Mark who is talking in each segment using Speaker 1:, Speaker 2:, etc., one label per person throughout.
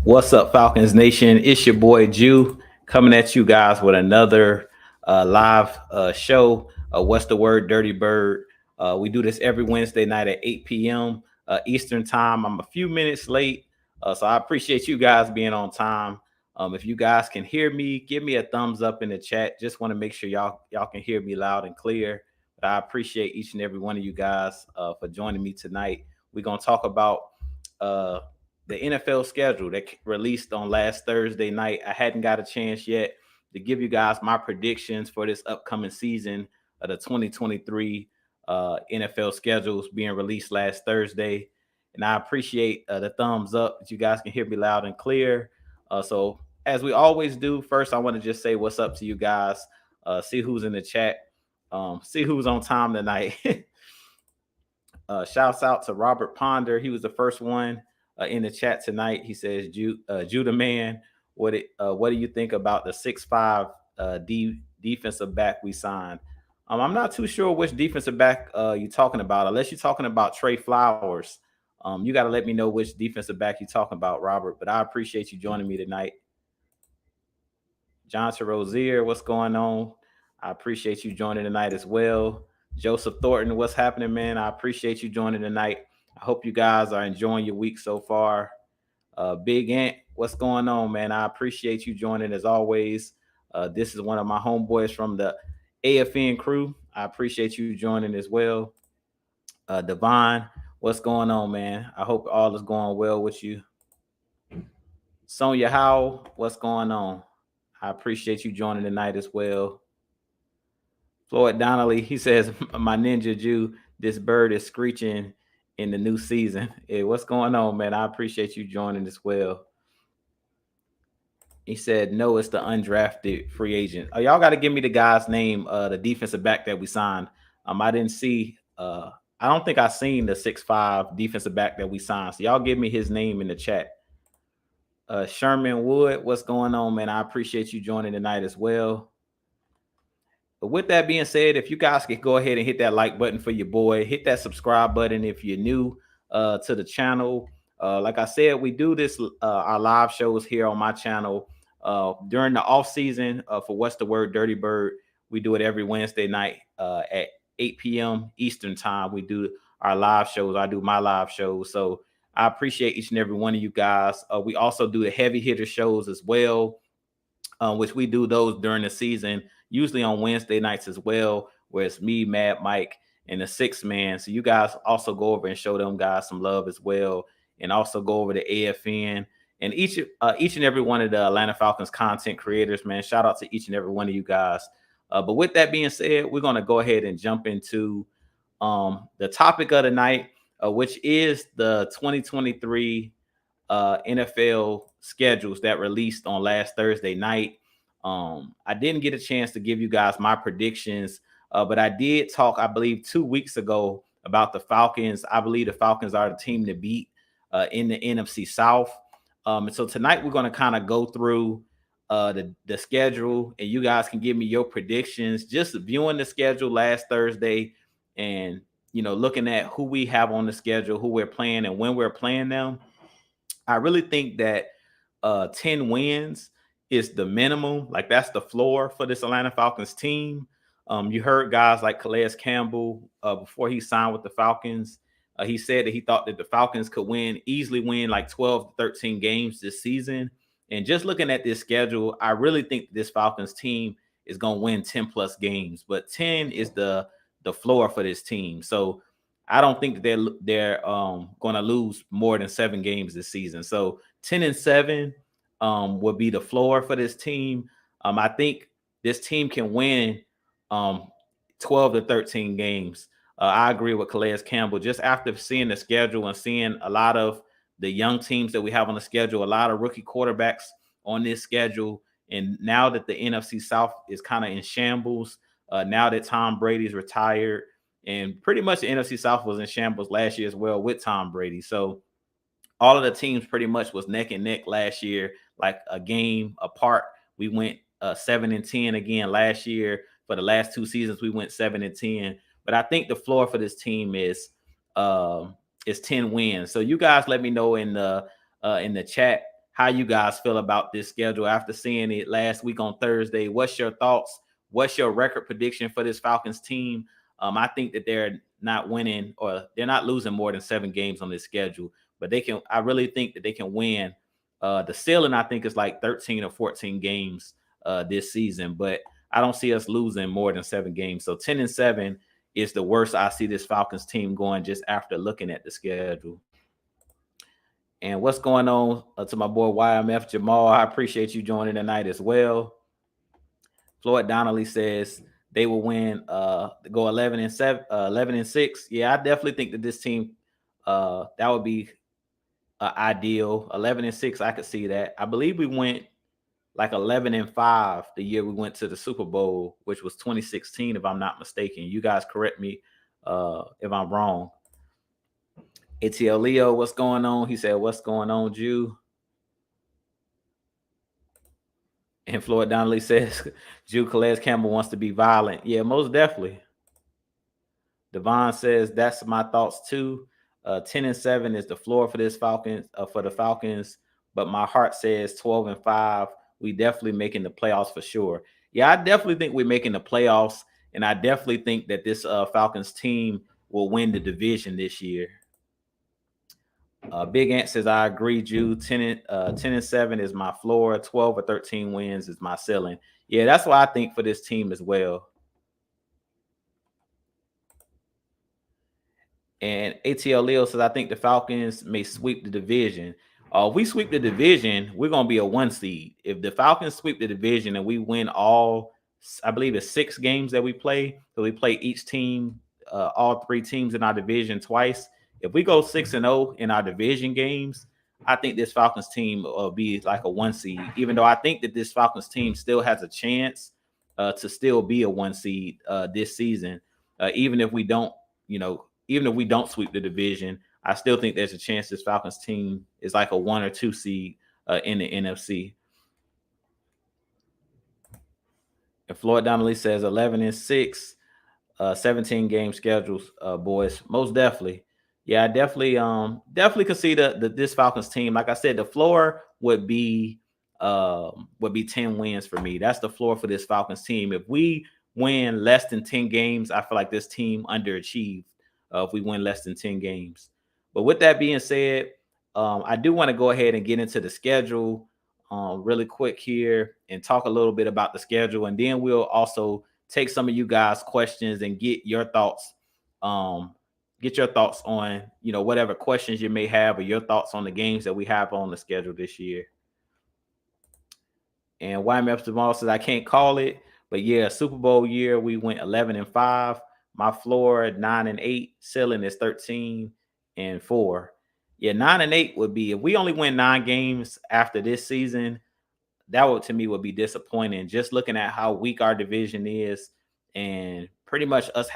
Speaker 1: What's up, Falcons Nation? It's your boy Jew coming at you guys with another live show. What's the word? Dirty Bird. We do this every Wednesday night at 8 p.m. Eastern time. I'm a few minutes late, so I appreciate you guys being on time. If you guys can hear me, give me a thumbs up in the chat. Just want to make sure y'all can hear me loud and clear. But I appreciate each and every one of you guys for joining me tonight. We're gonna talk about uh, the NFL schedule that released on last Thursday night. I hadn't got a chance yet to give you guys my predictions for this upcoming season of the 2023 NFL schedules being released last Thursday. And I appreciate the thumbs up that you guys can hear me loud and clear. So, as we always do, first, I want to just say what's up to you guys, see who's in the chat, see who's on time tonight. Shouts out to Robert Ponder. He was the first one in the chat tonight. He says, Judah man, what do you think about the 6'5" defensive back we signed? I'm not too sure which defensive back you're talking about, unless you're talking about Trey Flowers. You got to let me know which defensive back you're talking about, Robert. But I appreciate you joining me tonight. Johnson Rozier, what's going on? I appreciate you joining tonight as well. Joseph Thornton, what's happening, man? I appreciate you joining tonight. I hope you guys are enjoying your week so far. Big Ant, what's going on, man? I appreciate you joining as always. This is one of my homeboys from the AFN crew. I appreciate you joining as well. Devon, what's going on, man? I hope all is going well with you. Sonia Howell, what's going on? I appreciate you joining tonight as well. Floyd Donnelly, he says, my ninja Jew, this bird is screeching in the new season. Hey, what's going on, man? I appreciate you joining as well. He said, no, it's the undrafted free agent. Oh, y'all got to give me the guy's name, the defensive back that we signed. I didn't see, I don't think I seen the 6'5" defensive back that we signed. So y'all give me his name in the chat. Sherman Wood, what's going on, man? I appreciate you joining tonight as well. But with that being said, if you guys could go ahead and hit that like button for your boy, hit that subscribe button if you're new to the channel. Like I said, we do this our live shows here on my channel during the off season for What's the Word Dirty Bird. We do it every Wednesday night at 8 p.m. Eastern time. We do our live shows. I do my live shows. So I appreciate each and every one of you guys. We also do the heavy hitter shows as well, which we do those during the season, usually on Wednesday nights as well, where it's me, Mad Mike, and the sixth man. So you guys also go over and show them guys some love as well, and also go over to AFN and each and every one of the Atlanta Falcons content creators, man. Shout out to each and every one of you guys. But with that being said, we're going to go ahead and jump into the topic of the night, which is the 2023 NFL schedules that released on last Thursday night. I didn't get a chance to give you guys my predictions, but I did talk, I believe, 2 weeks ago about the Falcons. I believe the Falcons are the team to beat in the NFC South. And so tonight we're going to kind of go through the schedule, and you guys can give me your predictions. Just viewing the schedule last Thursday, and looking at who we have on the schedule, who we're playing, and when we're playing them. I really think that 10 wins is the minimum. Like, that's the floor for this Atlanta Falcons team. You heard guys like Calais Campbell before he signed with the Falcons. He said that he thought that the Falcons could easily win like 12 to 13 games this season. And just looking at this schedule, I really think this Falcons team is going to win 10 plus games. But 10 is the floor for this team. So I don't think they're going to lose more than 7 games this season. So 10-7 would be the floor for this team. I think this team can win 12 to 13 games. I agree with Calais Campbell. Just after seeing the schedule and seeing a lot of the young teams that we have on the schedule, a lot of rookie quarterbacks on this schedule, and now that the NFC South is kind of in shambles, now that Tom Brady's retired, and pretty much the NFC South was in shambles last year as well with Tom Brady. So all of the teams pretty much was neck and neck last year, like a game apart. We went 7-10 again last year. For the last 2 seasons, we went 7-10. But I think the floor for this team is 10 wins. So you guys let me know in the chat how you guys feel about this schedule after seeing it last week on Thursday. What's your thoughts? What's your record prediction for this Falcons team? I think that they're not winning, or they're not losing more than 7 games on this schedule, but they can. I really think that they can win. The ceiling, I think, is like 13 or 14 games this season, but I don't see us losing more than 7 games. So 10-7 is the worst I see this Falcons team going just after looking at the schedule. And what's going on to my boy YMF Jamal? I appreciate you joining tonight as well. Floyd Donnelly says they will win, go 11-7, 11-6. Yeah, I definitely think that this team, that would be ideal. 11-6, I could see that. I believe we went like 11-5 the year we went to the Super Bowl, which was 2016, if I'm not mistaken. You guys correct me if I'm wrong. ATL Leo, what's going on? He said, what's going on, Jew? And Floyd Donnelly says, Jew Calais Campbell wants to be violent. Yeah, most definitely. Devon says, that's my thoughts too. 10-7 is the floor for this Falcons, for the Falcons. But my heart says 12-5. We definitely making the playoffs for sure. Yeah, I definitely think we're making the playoffs. And I definitely think that this Falcons team will win the division this year. Big Ant says, I agree, Jew. 10-7 is my floor. 12 or 13 wins is my ceiling. Yeah, that's what I think for this team as well. And ATL Leo says, I think the Falcons may sweep the division. If we sweep the division, we're going to be a 1 seed. If the Falcons sweep the division and we win all, I believe it's 6 games that we play, so we play each team, all 3 teams in our division twice. If we go 6-0 in our division games, I think this Falcons team will be like a 1 seed, even though I think that this Falcons team still has a chance to still be a 1 seed this season. Even if we don't, even if we don't sweep the division, I still think there's a chance this Falcons team is like a 1 or 2 seed in the NFC. And Floyd Donnelly says 11-6, 17 game schedules, boys. Most definitely. Yeah, I definitely could see this Falcons team. Like I said, the floor would be 10 wins for me. That's the floor for this Falcons team. If we win less than 10 games, I feel like this team underachieved if we win less than 10 games. But with that being said, I do want to go ahead and get into the schedule really quick here and talk a little bit about the schedule. And then we'll also take some of you guys' questions and get your thoughts. Get your thoughts on, whatever questions you may have, or your thoughts on the games that we have on the schedule this year. And YMF Jamal says, I can't call it, but yeah, Super Bowl year, we went 11-5. My floor 9-8, ceiling is 13-4. Yeah, 9-8 would be, if we only win 9 games after this season, that would, to me, would be disappointing. Just looking at how weak our division is, and pretty much us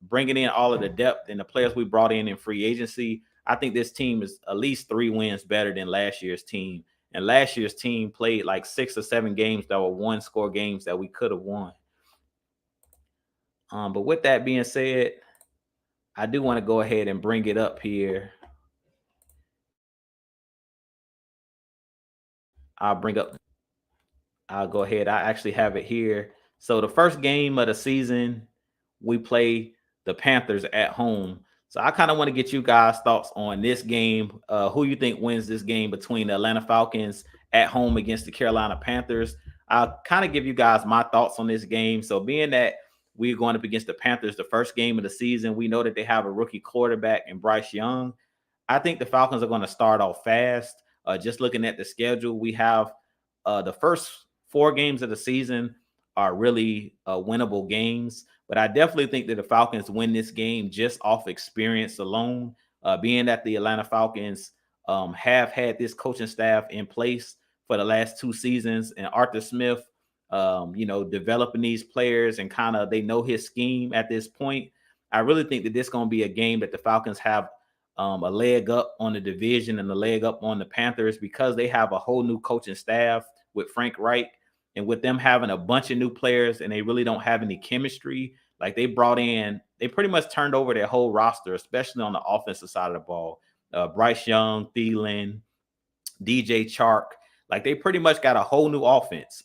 Speaker 1: bringing in all of the depth and the players we brought in free agency, I think this team is at least 3 wins better than last year's team. And last year's team played like 6 or 7 games that were 1-score games that we could have won. But with that being said, I do want to go ahead and bring it up here. I'll go ahead. I actually have it here. So the first game of the season, we play the Panthers at home. So I kind of want to get you guys' thoughts on this game. Who you think wins this game between the Atlanta Falcons at home against the Carolina Panthers? I'll kind of give you guys my thoughts on this game. So being that we're going up against the Panthers, the first game of the season, we know that they have a rookie quarterback in Bryce Young. I think the Falcons are going to start off fast. Just looking at the schedule, we have the first 4 games of the season are really winnable games. But I definitely think that the Falcons win this game just off experience alone, being that the Atlanta Falcons have had this coaching staff in place for the last 2 seasons, and Arthur Smith, developing these players, and kind of they know his scheme at this point. I really think that this is going to be a game that the Falcons have a leg up on the division and a leg up on the Panthers, because they have a whole new coaching staff with Frank Reich, and with them having a bunch of new players and they really don't have any chemistry. Like they pretty much turned over their whole roster, especially on the offensive side of the ball. Bryce Young, Thielen, DJ Chark. Like they pretty much got a whole new offense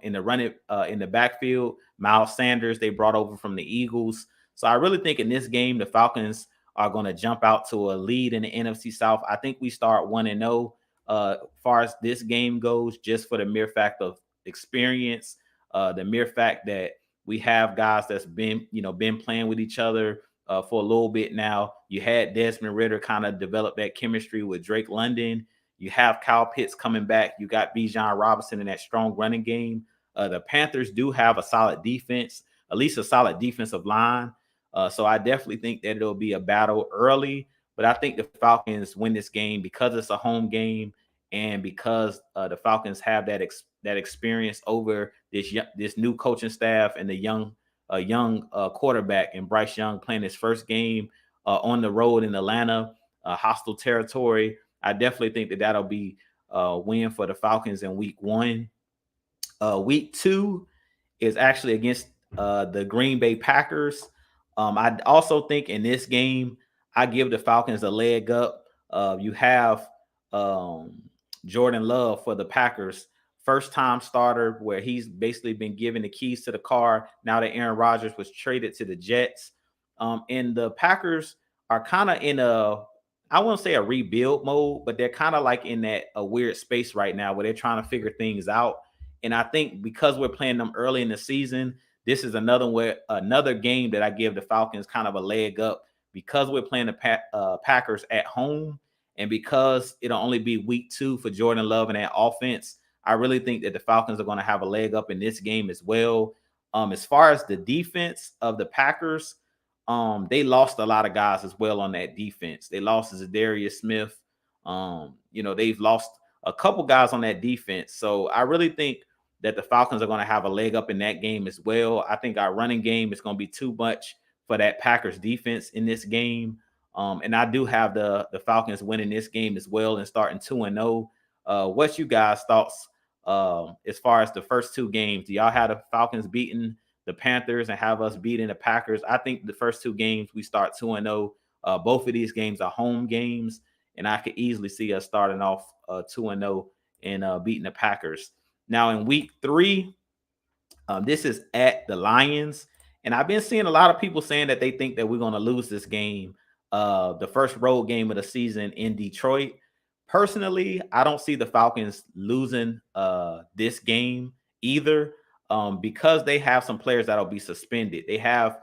Speaker 1: in the running in the backfield. Miles Sanders they brought over from the Eagles. So I really think in this game the Falcons are going to jump out to a lead in the NFC South. I think we start 1-0 far as this game goes, just for the mere fact of experience, the mere fact that we have guys that's been playing with each other for a little bit now. You had Desmond Ritter kind of develop that chemistry with Drake London. You have Kyle Pitts coming back. You got Bijan Robinson in that strong running game. The Panthers do have a solid defense, at least a solid defensive line. So I definitely think that it'll be a battle early. But I think the Falcons win this game because it's a home game and because the Falcons have that experience over this new coaching staff and the young quarterback and Bryce Young playing his first game on the road in Atlanta, hostile territory. I definitely think that that'll be a win for the Falcons in week 1. Week 2 is actually against the Green Bay Packers. I also think in this game, I give the Falcons a leg up. You have Jordan Love for the Packers, first time starter where he's basically been given the keys to the car now that Aaron Rodgers was traded to the Jets. And the Packers are kind of in I won't say a rebuild mode, but they're kind of like in a weird space right now where they're trying to figure things out. And I think because we're playing them early in the season, this is another game that I give the Falcons kind of a leg up because we're playing the Packers at home, and because it'll only be week 2 for Jordan Love and that offense. I really think that the Falcons are going to have a leg up in this game as well. As far as the defense of the Packers, they lost a lot of guys as well on that defense. They lost Zadarius Smith. They've lost a couple guys on that defense. So I really think that the Falcons are going to have a leg up in that game as well. I think our running game is going to be too much for that Packers defense in this game. And I do have the Falcons winning this game as well and starting 2-0. What's you guys' thoughts as far as the first 2 games? Do y'all have the Falcons beating the Panthers and have us beating the Packers? I think the first 2 games we start 2-0. Both of these games are home games, and I could easily see us starting off 2-0 and beating the Packers. Now in week 3, this is at the Lions, and I've been seeing a lot of people saying that they think that we're going to lose this game, the first road game of the season in Detroit. Personally, I don't see the Falcons losing this game either, because they have some players that'll be suspended. They have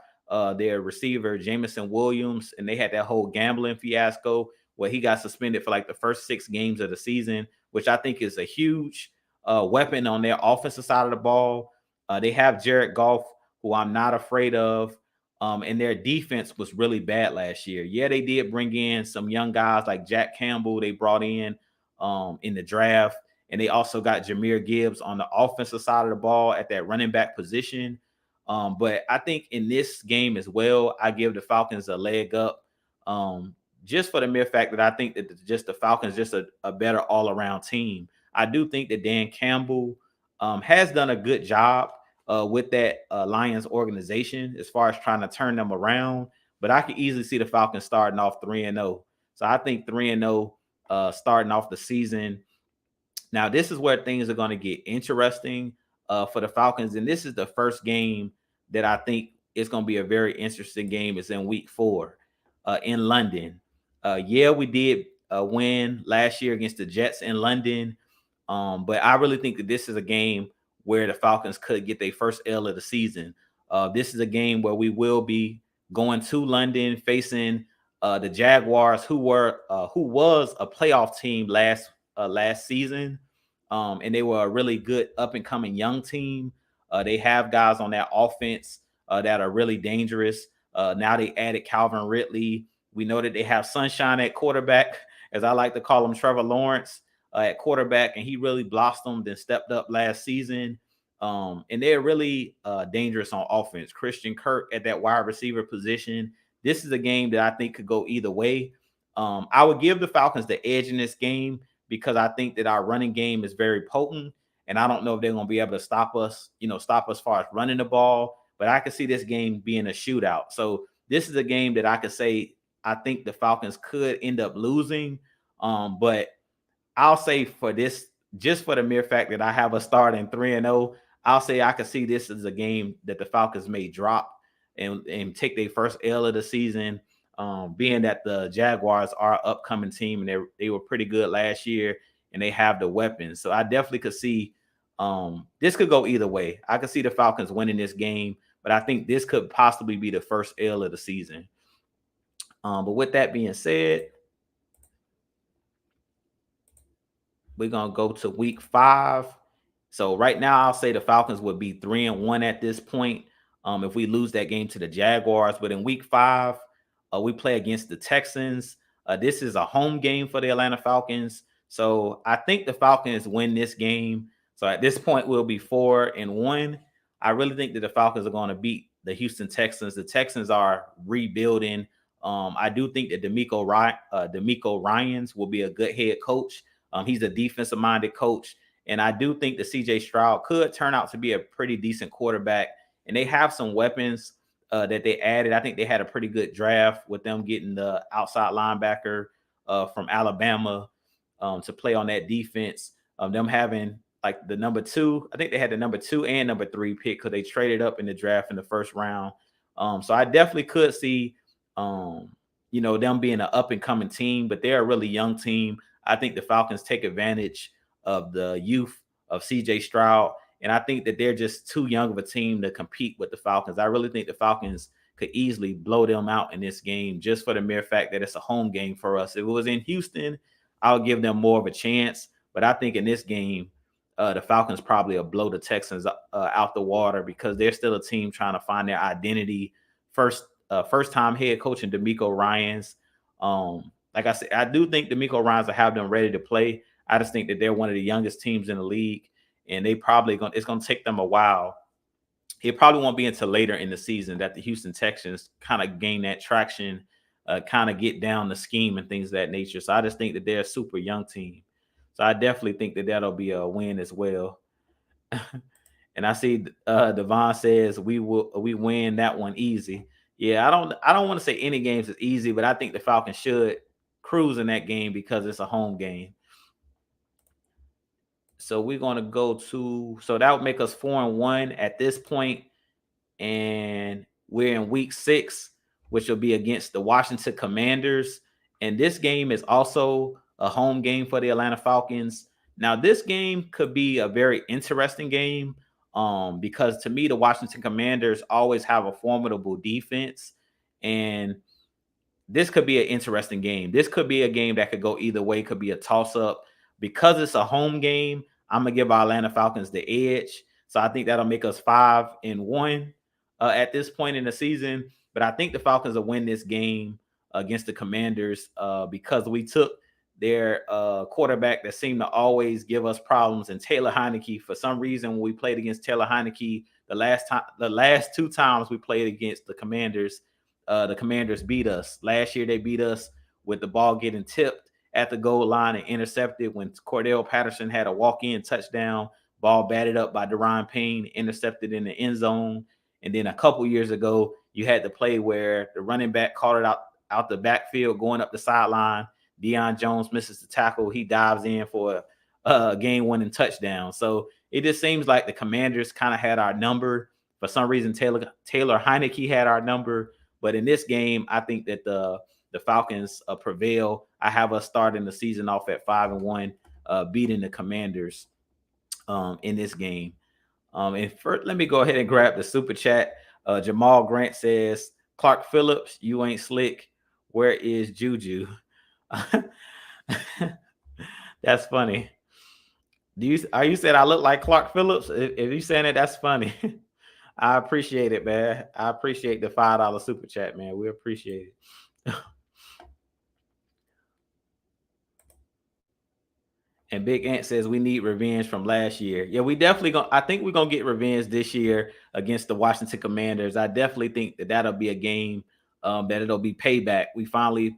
Speaker 1: their receiver Jamison Williams, and they had that whole gambling fiasco where he got suspended for like the first 6 games of the season, which I think is a huge weapon on their offensive side of the ball. They have Jared Goff, who I'm not afraid of. And their defense was really bad last year. Yeah, they did bring in some young guys like Jack Campbell they brought in the draft. And they also got Jahmyr Gibbs on the offensive side of the ball at that running back position. But I think in this game as well, I give the Falcons a leg up, just for the mere fact that I think that the Falcons just a better all-around team. I do think that Dan Campbell has done a good job with that Lions organization as far as trying to turn them around. But I could easily see the Falcons starting off 3-0. So I think 3-0 starting off the season. Now, this is where things are going to get interesting for the Falcons. And this is the first game that I think is going to be a very interesting game. It's in week 4 in London. Yeah, we did win last year against the Jets in London. But I really think that this is a game where the Falcons could get their first L of the season. This is a game where we will be going to London facing the Jaguars, who was a playoff team last season, and they were a really good up and coming young team. They have guys on that offense that are really dangerous. Now they added Calvin Ridley. We know that they have Sunshine at quarterback, as I like to call him, Trevor Lawrence at quarterback, and he really blossomed and stepped up last season. And they're really dangerous on offense. Christian Kirk at that wide receiver position. This is a game that I think could go either way. I would give the Falcons the edge in this game because I think that our running game is very potent, and I don't know if they're going to be able to stop us as far as running the ball. But I could see this game being a shootout. So this is a game that I could say I think the Falcons could end up losing. But I'll say for this, just for the mere fact that I have a starting 3-0, I'll say I could see this as a game that the Falcons may drop and take their first L of the season. Being that the Jaguars are an upcoming team and they were pretty good last year and they have the weapons. So I definitely could see this could go either way. I could see the Falcons winning this game, but I think this could possibly be the first L of the season. But with that being said, we're gonna go to week 5. So right now, I'll say the Falcons would be 3-1 at this point. If we lose that game to the Jaguars, but in week 5, we play against the Texans. This is a home game for the Atlanta Falcons. So I think the Falcons win this game. So at this point, we'll be 4-1. I really think that the Falcons are going to beat the Houston Texans. The Texans are rebuilding. I do think that D'Amico Ryans will be a good head coach. He's a defensive minded coach. And I do think that CJ Stroud could turn out to be a pretty decent quarterback. And they have some weapons that they added. I think they had a pretty good draft with them getting the outside linebacker from Alabama to play on that defense. Them having like the number 2, I think they had the number 2 and number 3 pick because they traded up in the draft in the first round. So I definitely could see, them being an up and coming team, but they're a really young team. I think the Falcons take advantage of the youth of CJ Stroud. And I think that they're just too young of a team to compete with the Falcons. I really think the Falcons could easily blow them out in this game just for the mere fact that it's a home game for us. If it was in Houston, I'll give them more of a chance. But I think in this game, the Falcons probably will blow the Texans out the water because they're still a team trying to find their identity. First-time head coach in D'Amico Ryans. Like I said, I do think D'Amico Ryans will have them ready to play. I just think that they're one of the youngest teams in the league, and it's going to take them a while. It probably won't be until later in the season that the Houston Texans kind of gain that traction, kind of get down the scheme and things of that nature. So I just think that they're a super young team. So I definitely think that that'll be a win as well. And I see Devon says we win that one easy. Yeah, I don't want to say any games is easy, but I think the Falcons should cruise in that game because it's a home game. So we're going to go to, so that would make us 4-1 at this point, and we're in week 6, which will be against the Washington Commanders. And this game is also a home game for the Atlanta Falcons. Now, this game could be a very interesting game because to me, the Washington Commanders always have a formidable defense, and this could be an interesting game. This could be a game that could go either way. Could be a toss-up. Because it's a home game, I'm going to give our Atlanta Falcons the edge. So I think that'll make us 5-1 at this point in the season. But I think the Falcons will win this game against the Commanders because we took their quarterback that seemed to always give us problems, and Taylor Heineke. For some reason, when we played against Taylor Heineke, the last 2 times we played against the Commanders beat us. Last year, they beat us with the ball getting tipped at the goal line and intercepted when Cordell Patterson had a walk-in touchdown, ball batted up by Daron Payne, intercepted in the end zone. And then a couple years ago, you had the play where the running back caught it out the backfield going up the sideline. Deion Jones misses the tackle. He dives in for a game-winning touchdown. So it just seems like the Commanders kind of had our number. For some reason, Taylor Heineke had our number. But in this game, I think that the Falcons prevail. I have us starting the season off at 5-1, beating the Commanders in this game. And first, let me go ahead and grab the super chat. Jamal Grant says, Clark Phillips, you ain't slick. Where is Juju? That's funny. Are you saying I look like Clark Phillips? If you saying it, that's funny. I appreciate it, man. I appreciate the $5 super chat, man. We appreciate it. And Big Ant says we need revenge from last year. Yeah, we definitely I think we're gonna get revenge this year against the Washington Commanders. I definitely think that that'll be a game that it'll be payback. We finally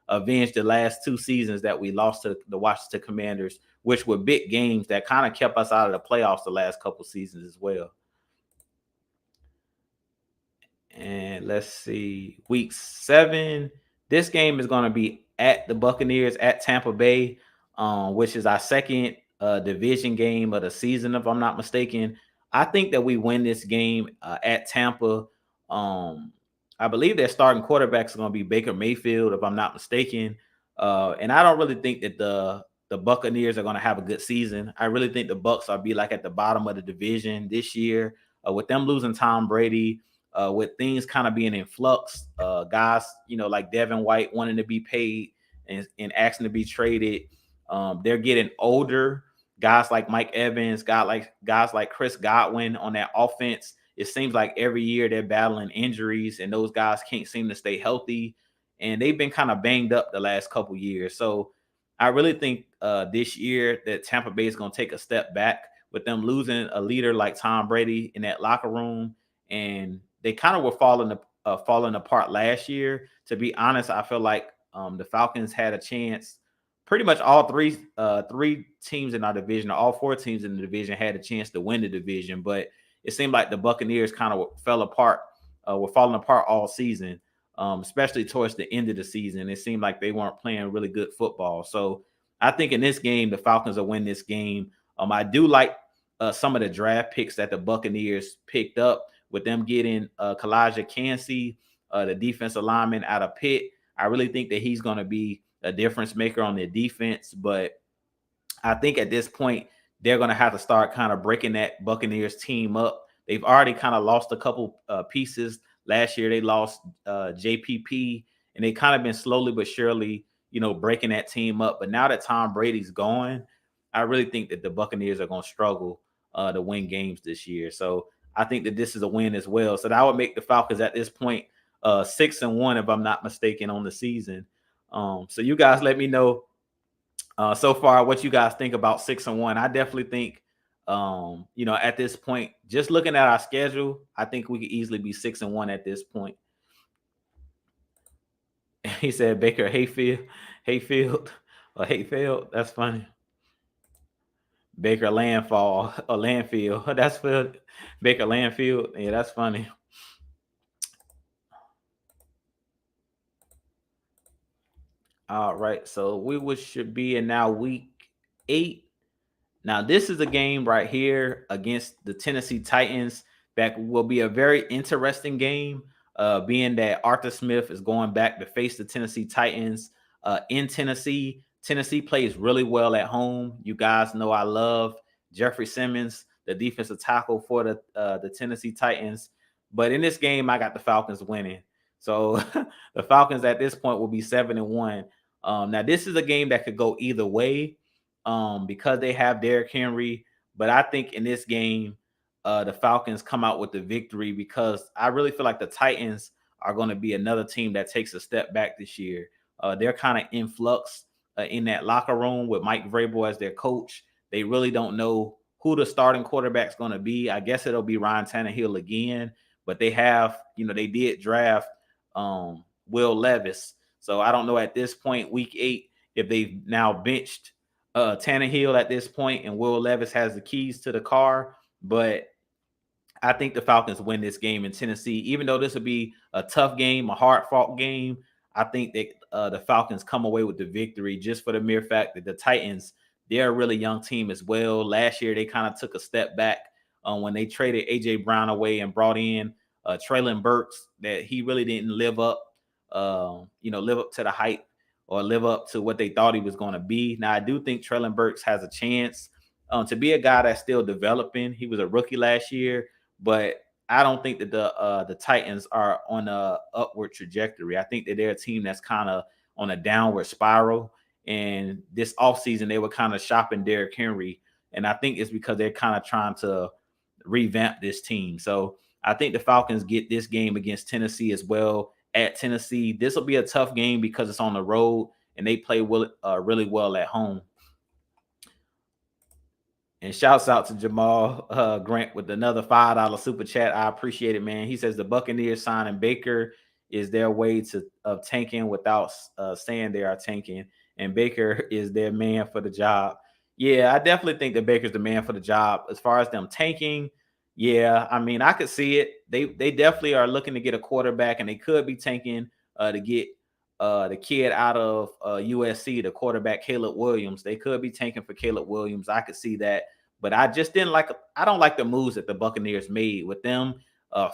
Speaker 1: avenged the last 2 seasons that we lost to the Washington Commanders, which were big games that kind of kept us out of the playoffs the last couple seasons as well. And let's see, week 7. This game is going to be at the Buccaneers at Tampa Bay. which is our second division game of the season, if I'm not mistaken. I think that we win this game at Tampa. Um, I believe their starting quarterback is going to be Baker Mayfield, if I'm not mistaken. And I don't really think that the Buccaneers are going to have a good season. I really think the Bucs are be like at the bottom of the division this year, with them losing Tom Brady, with things kind of being in flux. Guys, like Devin White wanting to be paid and asking to be traded. They're getting older. Guys like Mike Evans, guys like Chris Godwin on that offense. It seems like every year they're battling injuries, and those guys can't seem to stay healthy. And they've been kind of banged up the last couple years. So I really think this year that Tampa Bay is going to take a step back with them losing a leader like Tom Brady in that locker room, and they kind of were falling apart last year. To be honest, I feel like the Falcons had a chance. Pretty much all three teams in our division, all four teams in the division had a chance to win the division, but it seemed like the Buccaneers kind of fell apart, were falling apart all season, especially towards the end of the season. It seemed like they weren't playing really good football. So I think in this game, the Falcons will win this game. I do like some of the draft picks that the Buccaneers picked up with them getting Kalijah Cansey, the defensive lineman out of Pitt. I really think that he's going to be a difference maker on their defense, but I think at this point they're going to have to start kind of breaking that Buccaneers team up. They've already kind of lost a couple pieces. Last year they lost JPP, and they kind of been slowly but surely, breaking that team up. But now that Tom Brady's gone, I really think that the Buccaneers are going to struggle to win games this year. So I think that this is a win as well. So that would make the Falcons at this point 6-1, if I'm not mistaken, on the season. So you guys let me know so far what you guys think about 6-1. I definitely think, at this point, just looking at our schedule, I think we could easily be 6-1 at this point. He said Baker Hayfield. That's funny. Baker Landfall or Landfield. That's for Baker Landfield. Yeah, that's funny. All right, so should be in now week 8. Now this is a game right here against the Tennessee Titans that will be a very interesting game, being that Arthur Smith is going back to face the Tennessee Titans in Tennessee. Tennessee plays really well at home. You guys know I love Jeffrey Simmons, the defensive tackle for the Tennessee Titans. But in this game, I got the Falcons winning. So the Falcons at this point will be 7-1. Now this is a game that could go either way, because they have Derrick Henry. But I think in this game, the Falcons come out with the victory, because I really feel like the Titans are going to be another team that takes a step back this year. They're kind of in flux in that locker room with Mike Vrabel as their coach. They really don't know who the starting quarterback's going to be. I guess it'll be Ryan Tannehill again, but they have, they did draft Will Levis. So I don't know at this point, week 8, if they've now benched Tannehill at this point and Will Levis has the keys to the car. But I think the Falcons win this game in Tennessee. Even though this will be a tough game, a hard-fought game, I think that the Falcons come away with the victory, just for the mere fact that the Titans, they're a really young team as well. Last year, they kind of took a step back when they traded A.J. Brown away and brought in Treylon Burks, that he really didn't live up to the hype or live up to what they thought he was going to be. Now, I do think Treylon Burks has a chance to be a guy that's still developing. He was a rookie last year, but I don't think that the Titans are on a upward trajectory. I think that they're a team that's kind of on a downward spiral. And this offseason, they were kind of shopping Derrick Henry. And I think it's because they're kind of trying to revamp this team. So I think the Falcons get this game against Tennessee as well. At Tennessee, this will be a tough game because it's on the road and they play really well at home. And shouts out to Jamal Grant with another $5 super chat. I appreciate it, man. He says the Buccaneers signing Baker is their way of tanking without saying they are tanking, and Baker is their man for the job. Yeah, I definitely think that Baker's the man for the job. As far as them tanking, yeah, I mean, I could see it. They definitely are looking to get a quarterback, and they could be tanking to get the kid out of USC, the quarterback Caleb Williams. They could be tanking for Caleb Williams. I could see that, but I just didn't like. I don't like the moves that the Buccaneers made with them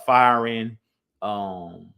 Speaker 1: firing um,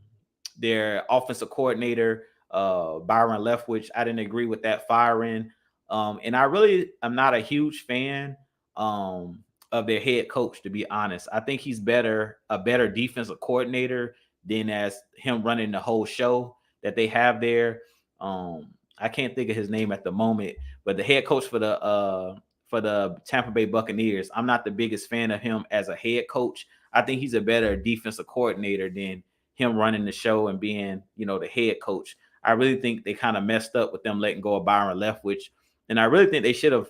Speaker 1: their offensive coordinator Byron Leftwich. I didn't agree with that firing, and I really am not a huge fan of their head coach. To be honest, I think he's a better defensive coordinator than as him running the whole show that they have there. I can't think of his name at the moment, but the head coach for the Tampa Bay Buccaneers, I'm not the biggest fan of him as a head coach. I think he's a better defensive coordinator than him running the show and being, the head coach. I really think they kind of messed up with them letting go of Byron Leftwich, and I really think they should have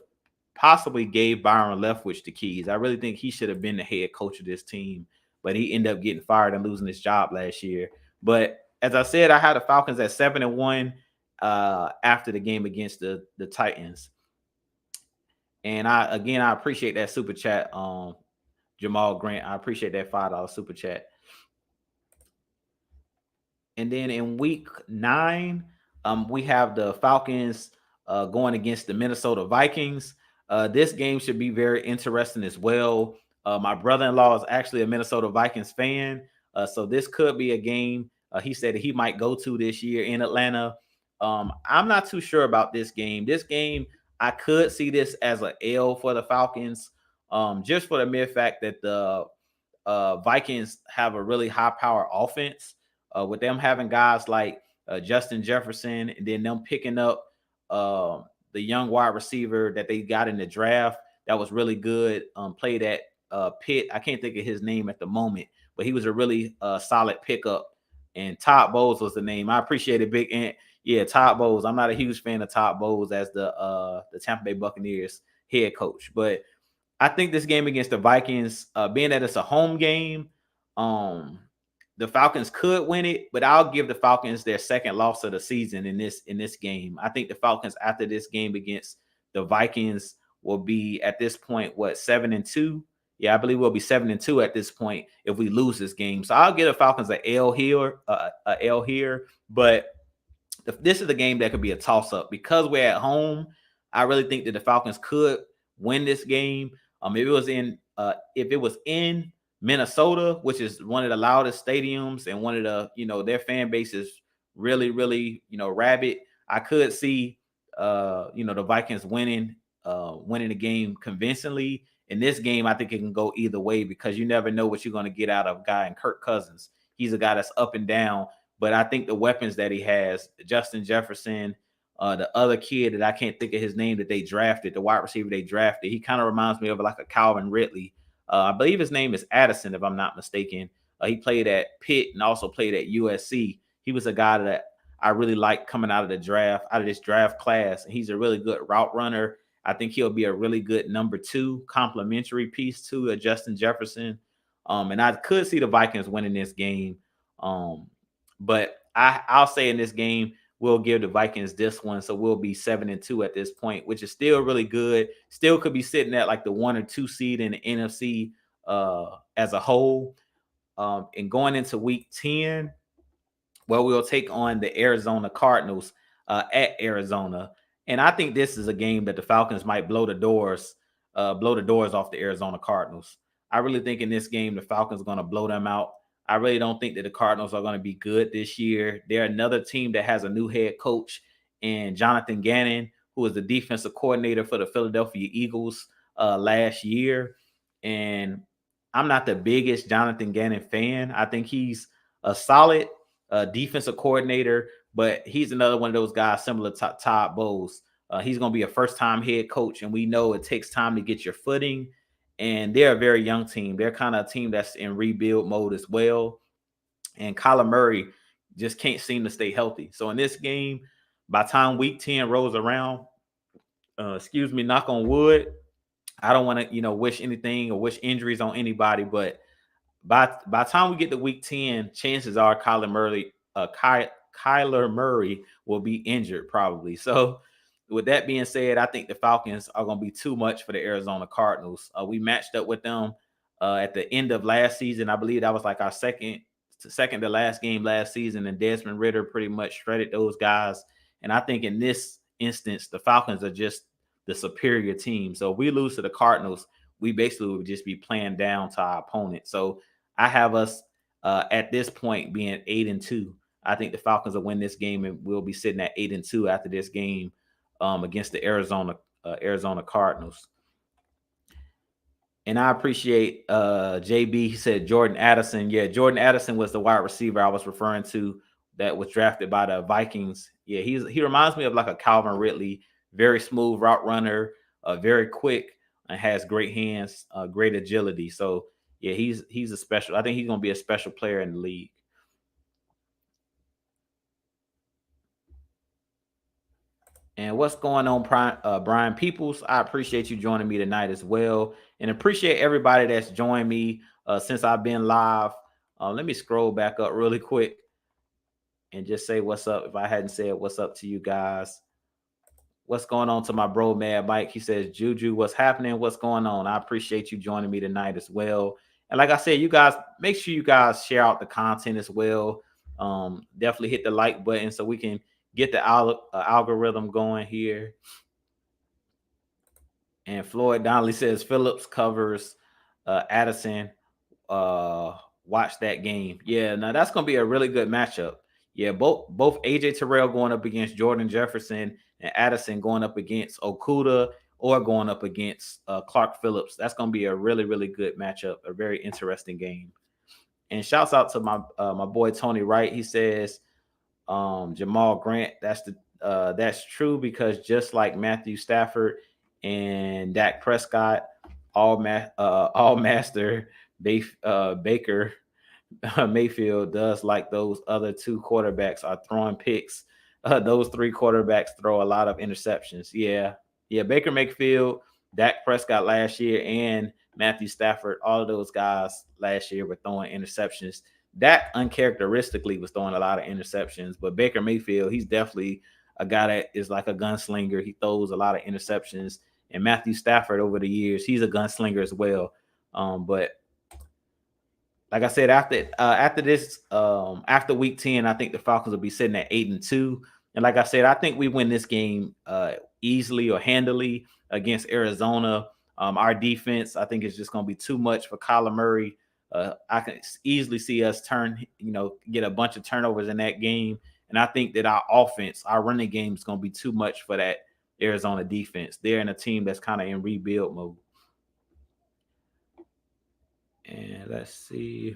Speaker 1: possibly gave Byron Leftwich the keys. I really think he should have been the head coach of this team, but he ended up getting fired and losing his job last year. But as I said, I had the Falcons at 7-1 after the game against the Titans. And I appreciate that super chat, Jamal Grant. I appreciate that $5 super chat. And then in week 9, we have the Falcons going against the Minnesota Vikings. This game should be very interesting as well. My brother-in-law is actually a Minnesota Vikings fan, so this could be a game he said that he might go to this year in Atlanta. I'm not too sure about this game. This game, I could see this as an L for the Falcons, just for the mere fact that the Vikings have a really high-power offense. With them having guys like Justin Jefferson, and then them picking up the young wide receiver that they got in the draft that was really good, played at Pitt. I can't think of his name at the moment, but he was a really solid pickup. And Todd Bowles was the name. I appreciate it, Big Ant. Yeah, Todd Bowles. I'm not a huge fan of Todd Bowles as the Tampa Bay Buccaneers head coach, but I think this game against the Vikings, being that it's a home game, the Falcons could win it, but I'll give the Falcons their second loss of the season in this game. I think the Falcons after this game against the Vikings will be at this point 7-2. Yeah, I believe we'll be 7-2 at this point if we lose this game. So I'll give the Falcons an L here, but this is the game that could be a toss up because we're at home. I really think that the Falcons could win this game. If it was in Minnesota, which is one of the loudest stadiums and one of the, their fan base is really, really, rabid. I could see, the Vikings winning the game convincingly. In this game, I think it can go either way because you never know what you're going to get out of a guy in Kirk Cousins. He's a guy that's up and down, but I think the weapons that he has, Justin Jefferson, the other kid that I can't think of his name that they drafted, the wide receiver they drafted, he kind of reminds me of like a Calvin Ridley. I believe his name is Addison, if I'm not mistaken. He played at Pitt and also played at USC. He was a guy that I really liked coming out of this draft class. And he's a really good route runner. I think he'll be a really good number 2 complementary piece to Justin Jefferson. And I could see the Vikings winning this game. But I'll say in this game, we'll give the Vikings this one. So we'll be 7-2 at this point, which is still really good. Still could be sitting at like the 1 or 2 seed in the NFC as a whole. And going into week 10, well, we'll take on the Arizona Cardinals at Arizona. And I think this is a game that the Falcons might blow the doors off the Arizona Cardinals. I really think in this game, the Falcons are going to blow them out. I really don't think that the Cardinals are going to be good this year. They're another team that has a new head coach and Jonathan Gannon, who was the defensive coordinator for the Philadelphia Eagles last year. And I'm not the biggest Jonathan Gannon fan. I think he's a solid defensive coordinator, but he's another one of those guys similar to Todd Bowles. He's going to be a first-time head coach, and we know it takes time to get your footing. And they're a very young team. They're kind of a team that's in rebuild mode as well. And Kyler Murray just can't seem to stay healthy. So in this game, by the time week 10 rolls around, knock on wood, I don't want to, wish anything or wish injuries on anybody. But by the time we get to week 10, chances are Kyler Murray will be injured probably. So with that being said, I think the Falcons are going to be too much for the Arizona Cardinals. We matched up with them at the end of last season. I believe that was like our second second to last game last season, and Desmond Ritter pretty much shredded those guys. And I think in this instance, the Falcons are just the superior team. So if we lose to the Cardinals, we basically would just be playing down to our opponent. So I have us at this point being 8-2. I think the Falcons will win this game, and we'll be sitting at 8-2 after this game against the Arizona Cardinals. And I appreciate JB. He said Jordan Addison. Yeah, Jordan Addison was the wide receiver I was referring to that was drafted by the Vikings. Yeah, he reminds me of like a Calvin Ridley, very smooth route runner, very quick, and has great hands, great agility. So yeah, he's a special. I think he's gonna be a special player in the league. And what's going on, Brian Peoples? I appreciate you joining me tonight as well, and appreciate everybody that's joined me since I've been live. Let me scroll back up really quick and just say what's up. If I hadn't said what's up to you guys, what's going on to my bro, Mad Mike? He says, Juju, what's happening? What's going on? I appreciate you joining me tonight as well. And like I said, you guys, make sure you guys share out the content as well. Definitely hit the like button so we can get the algorithm going here. And Floyd Donnelly says Phillips covers Addison. Watch that game. Yeah, now that's gonna be a really good matchup. Yeah, both AJ Terrell going up against Jordan Jefferson and Addison going up against Okuda or going up against Clark Phillips. That's gonna be a really, really good matchup. A very interesting game. And shouts out to my boy Tony Wright. He says Jamal Grant. That's true because just like Matthew Stafford and Dak Prescott, all master Baker Mayfield does like those other two quarterbacks are throwing picks. Those three quarterbacks throw a lot of interceptions. Yeah, Baker Mayfield, Dak Prescott last year, and Matthew Stafford, all of those guys last year were throwing interceptions. Dak uncharacteristically was throwing a lot of interceptions, but Baker Mayfield, he's definitely a guy that is like a gunslinger. He throws a lot of interceptions. And Matthew Stafford over the years, he's a gunslinger as well. But like I said, after week 10, I think the Falcons will be sitting at 8-2. And like I said, I think we win this game easily or handily against Arizona. Our defense, I think, is just going to be too much for Kyler Murray. I can easily see us get a bunch of turnovers in that game. And I think that our offense, our running game is going to be too much for that Arizona defense. They're in a team that's kind of in rebuild mode. And let's see.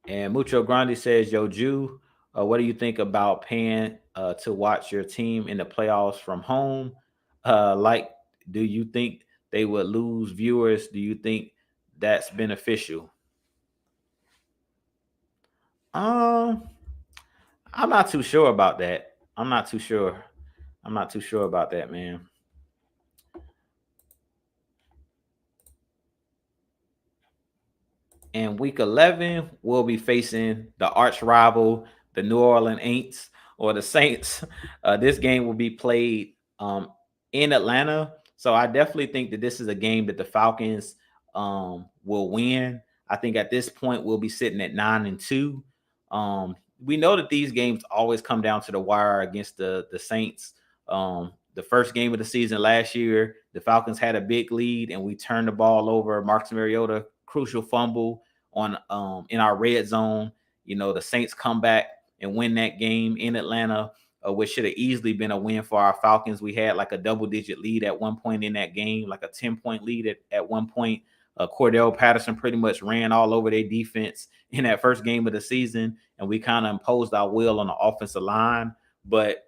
Speaker 1: And Mucho Grande says, Yo, Jew, what do you think about paying to watch your team in the playoffs from home? Do you think they would lose viewers? Do you think that's beneficial? I'm not too sure about that. I'm not too sure about that, man. And week 11, we'll be facing the arch rival, the New Orleans Aints or the Saints. This game will be played in Atlanta. So I definitely think that this is a game that the Falcons will win. I think at this point, we'll be sitting at 9-2. We know that these games always come down to the wire against the Saints. The first game of the season last year, the Falcons had a big lead and we turned the ball over. Marcus Mariota, crucial fumble on in our red zone. The Saints come back and win that game in Atlanta, which should have easily been a win for our Falcons. We had like a double-digit lead at one point in that game, like a 10-point lead at one point. Cordell Patterson pretty much ran all over their defense in that first game of the season, and we kind of imposed our will on the offensive line. But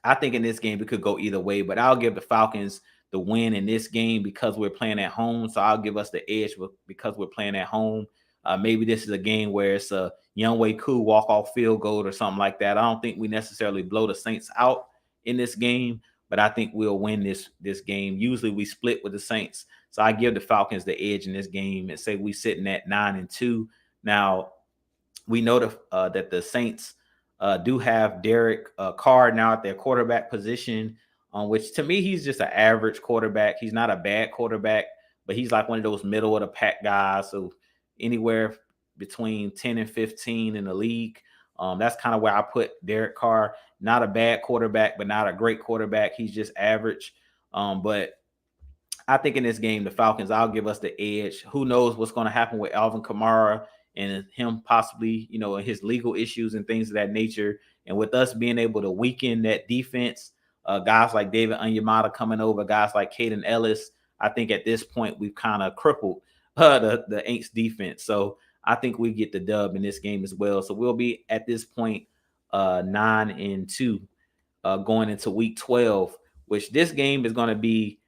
Speaker 1: I think in this game it could go either way, but I'll give the Falcons the win in this game because we're playing at home. So I'll give us the edge because we're playing at home. Maybe this is a game where it's a Younghoe Koo walk-off field goal or something like that. I don't think we necessarily blow the Saints out in this game, but I think we'll win this game. Usually we split with the Saints. So I give the Falcons the edge in this game and say we sitting at 9-2. Now, we know that the Saints do have Derek Carr now at their quarterback position, which to me, he's just an average quarterback. He's not a bad quarterback, but he's like one of those middle of the pack guys. So anywhere between 10 and 15 in the league. That's kind of where I put Derek Carr. Not a bad quarterback, but not a great quarterback. He's just average. But I think in this game, the Falcons, I'll give us the edge. Who knows what's going to happen with Alvin Kamara and him possibly, his legal issues and things of that nature. And with us being able to weaken that defense, guys like David Onyemata coming over, guys like Caden Ellis, I think at this point we've kind of crippled the Aints defense. So I think we get the dub in this game as well. So we'll be at this point 9-2 going into week 12, which this game is going to be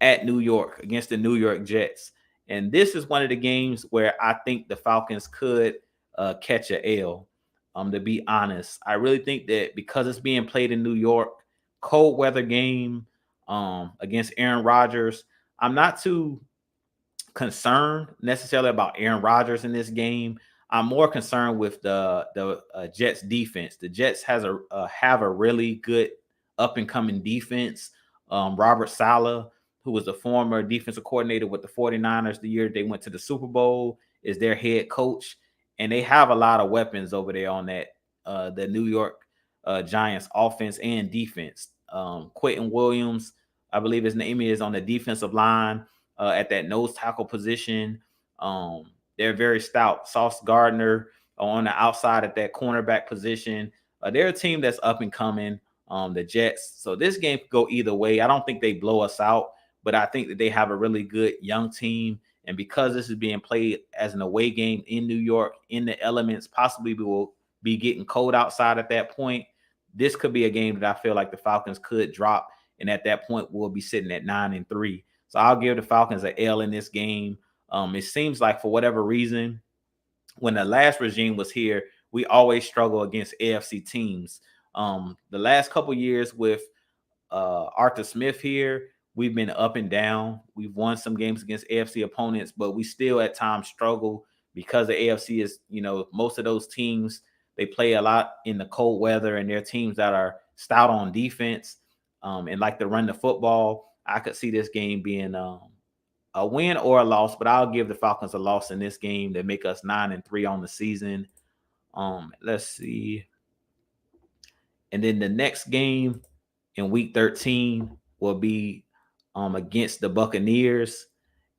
Speaker 1: at New York against the New York Jets. And this is one of the games where I think the Falcons could catch a L. To be honest, I really think that because it's being played in New York, cold weather game against Aaron Rodgers, I'm not too concerned necessarily about Aaron Rodgers in this game. I'm more concerned with the Jets defense. The Jets have a really good up and coming defense. Robert Saleh, who was the former defensive coordinator with the 49ers the year they went to the Super Bowl, is their head coach. And they have a lot of weapons over there on that the New York Giants offense and defense. Quentin Williams, I believe his name is, on the defensive line at that nose tackle position. They're very stout. Sauce Gardner on the outside at that cornerback position. They're a team that's up and coming, the Jets. So this game could go either way. I don't think they blow us out, but I think that they have a really good young team. And because this is being played as an away game in New York, in the elements, possibly we will be getting cold outside at that point. This could be a game that I feel like the Falcons could drop. And at that point, we'll be sitting at 9-3. So I'll give the Falcons an L in this game. It seems like for whatever reason, when the last regime was here, we always struggle against AFC teams. The last couple years with Arthur Smith here, we've been up and down. We've won some games against AFC opponents, but we still at times struggle because the AFC is, most of those teams, they play a lot in the cold weather, and they're teams that are stout on defense and like to run the football. I could see this game being a win or a loss, but I'll give the Falcons a loss in this game to make us 9-3 on the season. Let's see. And then the next game in week 13 will be against the Buccaneers.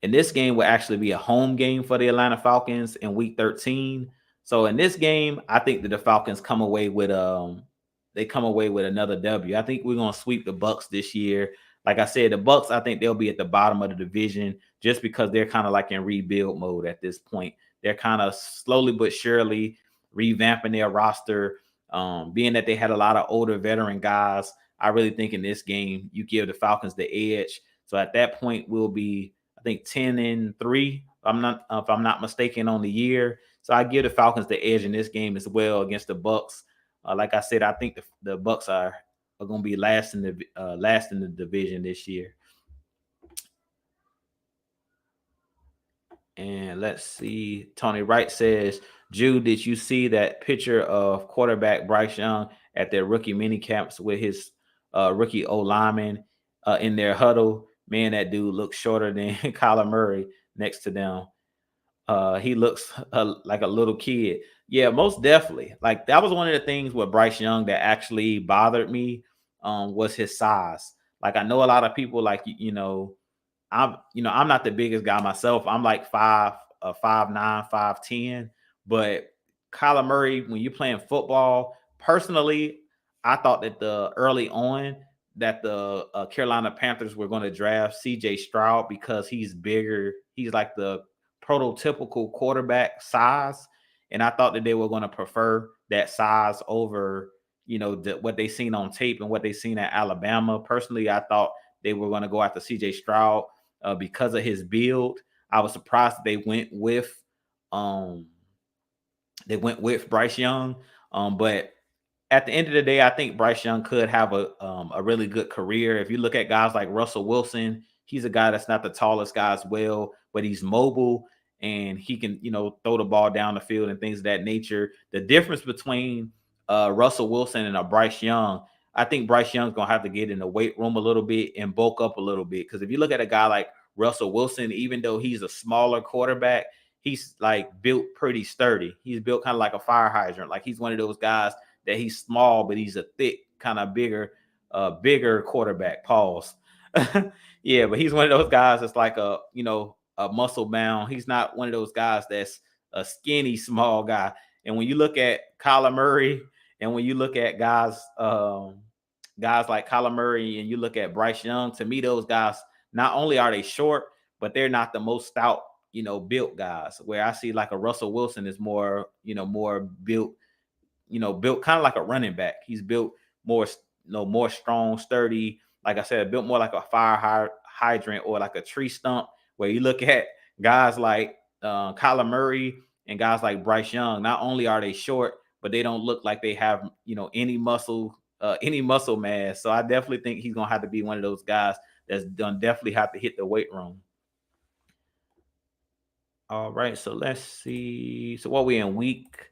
Speaker 1: And this game will actually be a home game for the Atlanta Falcons in week 13. So in this game, I think that the Falcons come away with another W. I think we're going to sweep the Bucs this year. Like I said, the Bucs, I think they'll be at the bottom of the division just because they're kind of like in rebuild mode at this point. They're kind of slowly but surely revamping their roster. Being that they had a lot of older veteran guys, I really think in this game you give the Falcons the edge. So at that point, we'll be, I think, 10-3. If I'm not mistaken on the year. So I give the Falcons the edge in this game as well against the Bucs. Like I said, I think the Bucs are going to be last in the division this year. And let's see. Tony Wright says, Jude, did you see that picture of quarterback Bryce Young at their rookie mini camps with his rookie O-lineman in their huddle? Man, that dude looks shorter than Kyler Murray next to them. He looks like a little kid. Yeah, most definitely. Like that was one of the things with Bryce Young that actually bothered me was his size. Like I know a lot of people like, I'm not the biggest guy myself. I'm like 5'9", 5'10", but Kyler Murray, when you're playing football, personally, I thought that the early on that the Carolina Panthers were going to draft CJ Stroud because he's bigger. He's like the prototypical quarterback size. And I thought that they were going to prefer that size over, what they seen on tape and what they seen at Alabama. Personally, I thought they were going to go after CJ Stroud because of his build. I was surprised that they went with Bryce Young. But at the end of the day, I think Bryce Young could have a really good career. If you look at guys like Russell Wilson, he's a guy that's not the tallest guy as well, but he's mobile and he can, throw the ball down the field and things of that nature. The difference between Russell Wilson and a Bryce Young, I think Bryce Young's going to have to get in the weight room a little bit and bulk up a little bit. Because if you look at a guy like Russell Wilson, even though he's a smaller quarterback, he's like built pretty sturdy. He's built kind of like a fire hydrant. Like he's one of those guys that he's small, but he's a thick, kind of bigger quarterback. Pause. Yeah, but he's one of those guys that's like a muscle bound. He's not one of those guys that's a skinny small guy. And when you look at Kyler Murray, and when you look at guys like Kyler Murray, and you look at Bryce Young, to me, those guys, not only are they short, but they're not the most stout, built guys. Where I see like a Russell Wilson is more, more built, built kind of like a running back. He's built more, more strong, sturdy. Like I said, built more like a fire hydrant or like a tree stump. Where you look at guys like Kyler Murray and guys like Bryce Young, not only are they short, but they don't look like they have, any muscle mass. So I definitely think he's gonna have to be one of those guys that's done definitely have to hit the weight room. All right, so let's see. So what we in week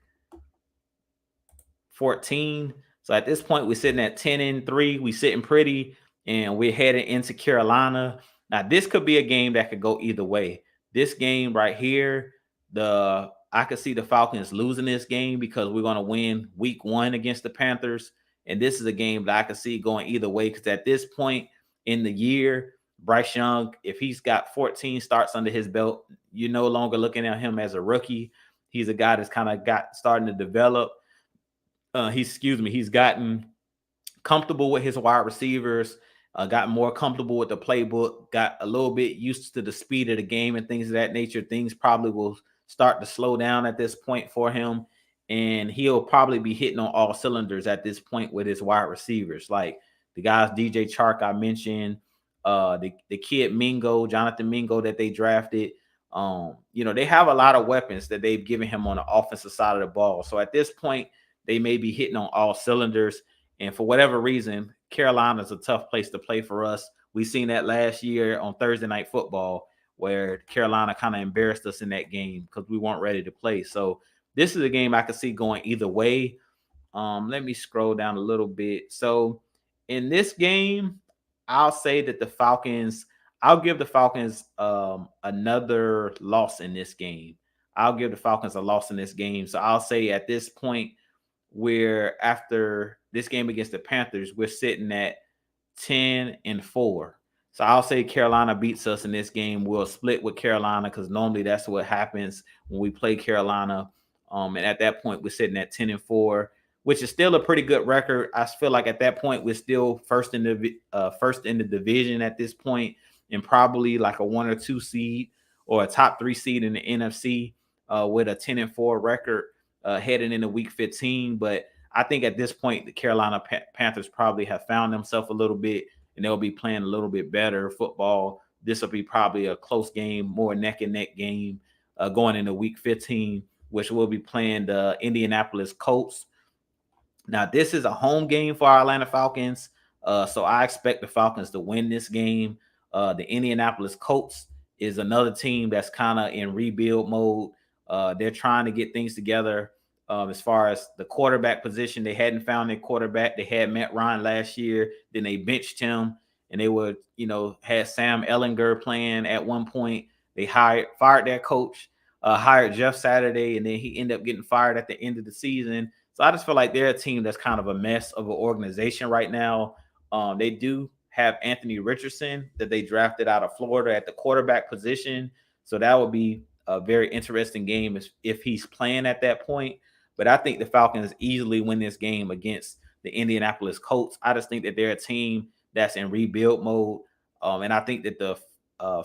Speaker 1: 14? So at this point, we're sitting at 10-3. We sitting pretty, and we're heading into Carolina. Now, this could be a game that could go either way. This game right here, I could see the Falcons losing this game because we're going to win week 1 against the Panthers. And this is a game that I could see going either way, because at this point in the year, Bryce Young, if he's got 14 starts under his belt, you're no longer looking at him as a rookie. He's a guy that's kind of starting to develop. He's gotten comfortable with his wide receivers, got more comfortable with the playbook, got a little bit used to the speed of the game and things of that nature. Things probably will start to slow down at this point for him, and he'll probably be hitting on all cylinders at this point with his wide receivers, like the guys DJ Chark I mentioned, the kid Jonathan Mingo that they drafted. They have a lot of weapons that they've given him on the offensive side of the ball. So at this point, they may be hitting on all cylinders. And for whatever reason, Carolina's a tough place to play for us. We seen that last year on Thursday Night Football, where Carolina kind of embarrassed us in that game because we weren't ready to play. So this is a game I could see going either way. Let me scroll down a little bit. So in this game, I'll say that I'll give the Falcons another loss in this game. I'll give the Falcons a loss in this game. So I'll say at this point, where after this game against the Panthers, we're sitting at 10-4. So I'll say Carolina beats us in this game. We'll split with Carolina because normally that's what happens when we play Carolina. And at that point, we're sitting at 10-4, which is still a pretty good record. I feel like at that point, we're still first in the division at this point, and probably like a 1 or 2 seed or a top 3 seed in the NFC with a 10-4 record. Heading into week 15. But I think at this point, the Carolina Panthers probably have found themselves a little bit, and they'll be playing a little bit better football. This will be probably a close game, more neck and neck game going into week 15, which we'll be playing the Indianapolis Colts. Now, this is a home game for our Atlanta Falcons. So I expect the Falcons to win this game. The Indianapolis Colts is another team that's kind of in rebuild mode. They're trying to get things together as far as the quarterback position. They hadn't found their quarterback. They had Matt Ryan last year. Then they benched him, and they had Sam Ellinger playing at one point. They fired their coach, hired Jeff Saturday, and then he ended up getting fired at the end of the season. So I just feel like they're a team that's kind of a mess of an organization right now. They do have Anthony Richardson that they drafted out of Florida at the quarterback position. So that would be a very interesting game if he's playing at that point. But I think the Falcons easily win this game against the Indianapolis Colts. I just think that they're a team that's in rebuild mode. And I think that the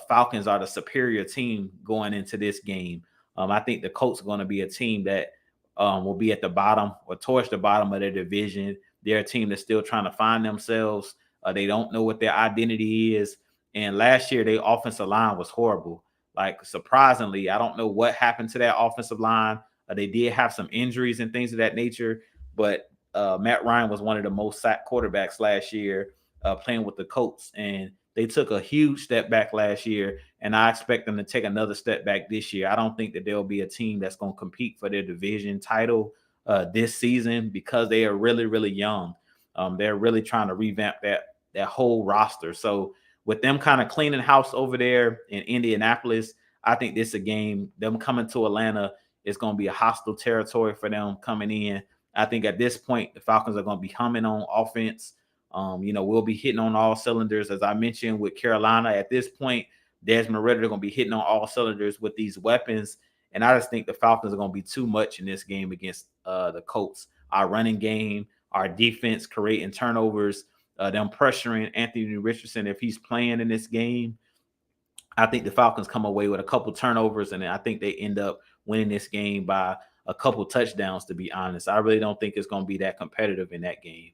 Speaker 1: Falcons are the superior team going into this game. I think the Colts are going to be a team that will be at the bottom or towards the bottom of their division. They're a team that's still trying to find themselves. They don't know what their identity is. And last year, their offensive line was horrible. Like, surprisingly, I don't know what happened to that offensive line. They did have some injuries and things of that nature, but Matt Ryan was one of the most sacked quarterbacks last year playing with the Colts, and they took a huge step back last year, and I expect them to take another step back this year. I don't think that there'll be a team that's going to compete for their division title this season because they are really, really young. They're really trying to revamp that whole roster. So with them kind of cleaning house over there in Indianapolis, I think this is a game. Them coming to Atlanta is going to be a hostile territory for them coming in. I think at this point, the Falcons are going to be humming on offense. We'll be hitting on all cylinders, as I mentioned with Carolina. At this point, Desmond Ridder are going to be hitting on all cylinders with these weapons. And I just think the Falcons are going to be too much in this game against the Colts. Our running game, our defense creating turnovers, them pressuring Anthony Richardson if he's playing in this game. I think the Falcons come away with a couple turnovers, and I think they end up winning this game by a couple touchdowns, to be honest. I really don't think it's going to be that competitive in that game.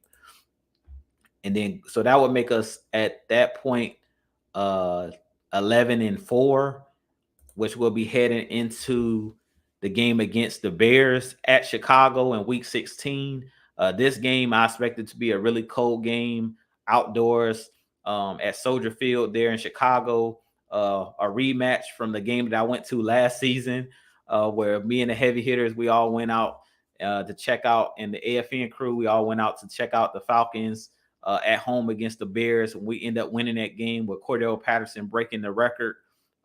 Speaker 1: And then, so that would make us at that point 11-4, which will be heading into the game against the Bears at Chicago in Week 16. This game, I expect it to be a really cold game outdoors at Soldier Field there in Chicago. A rematch from the game that I went to last season, where me and the heavy hitters, we all went out to check out, and the AFN crew, we all went out to check out the Falcons at home against the Bears. We end up winning that game with Cordell Patterson breaking the record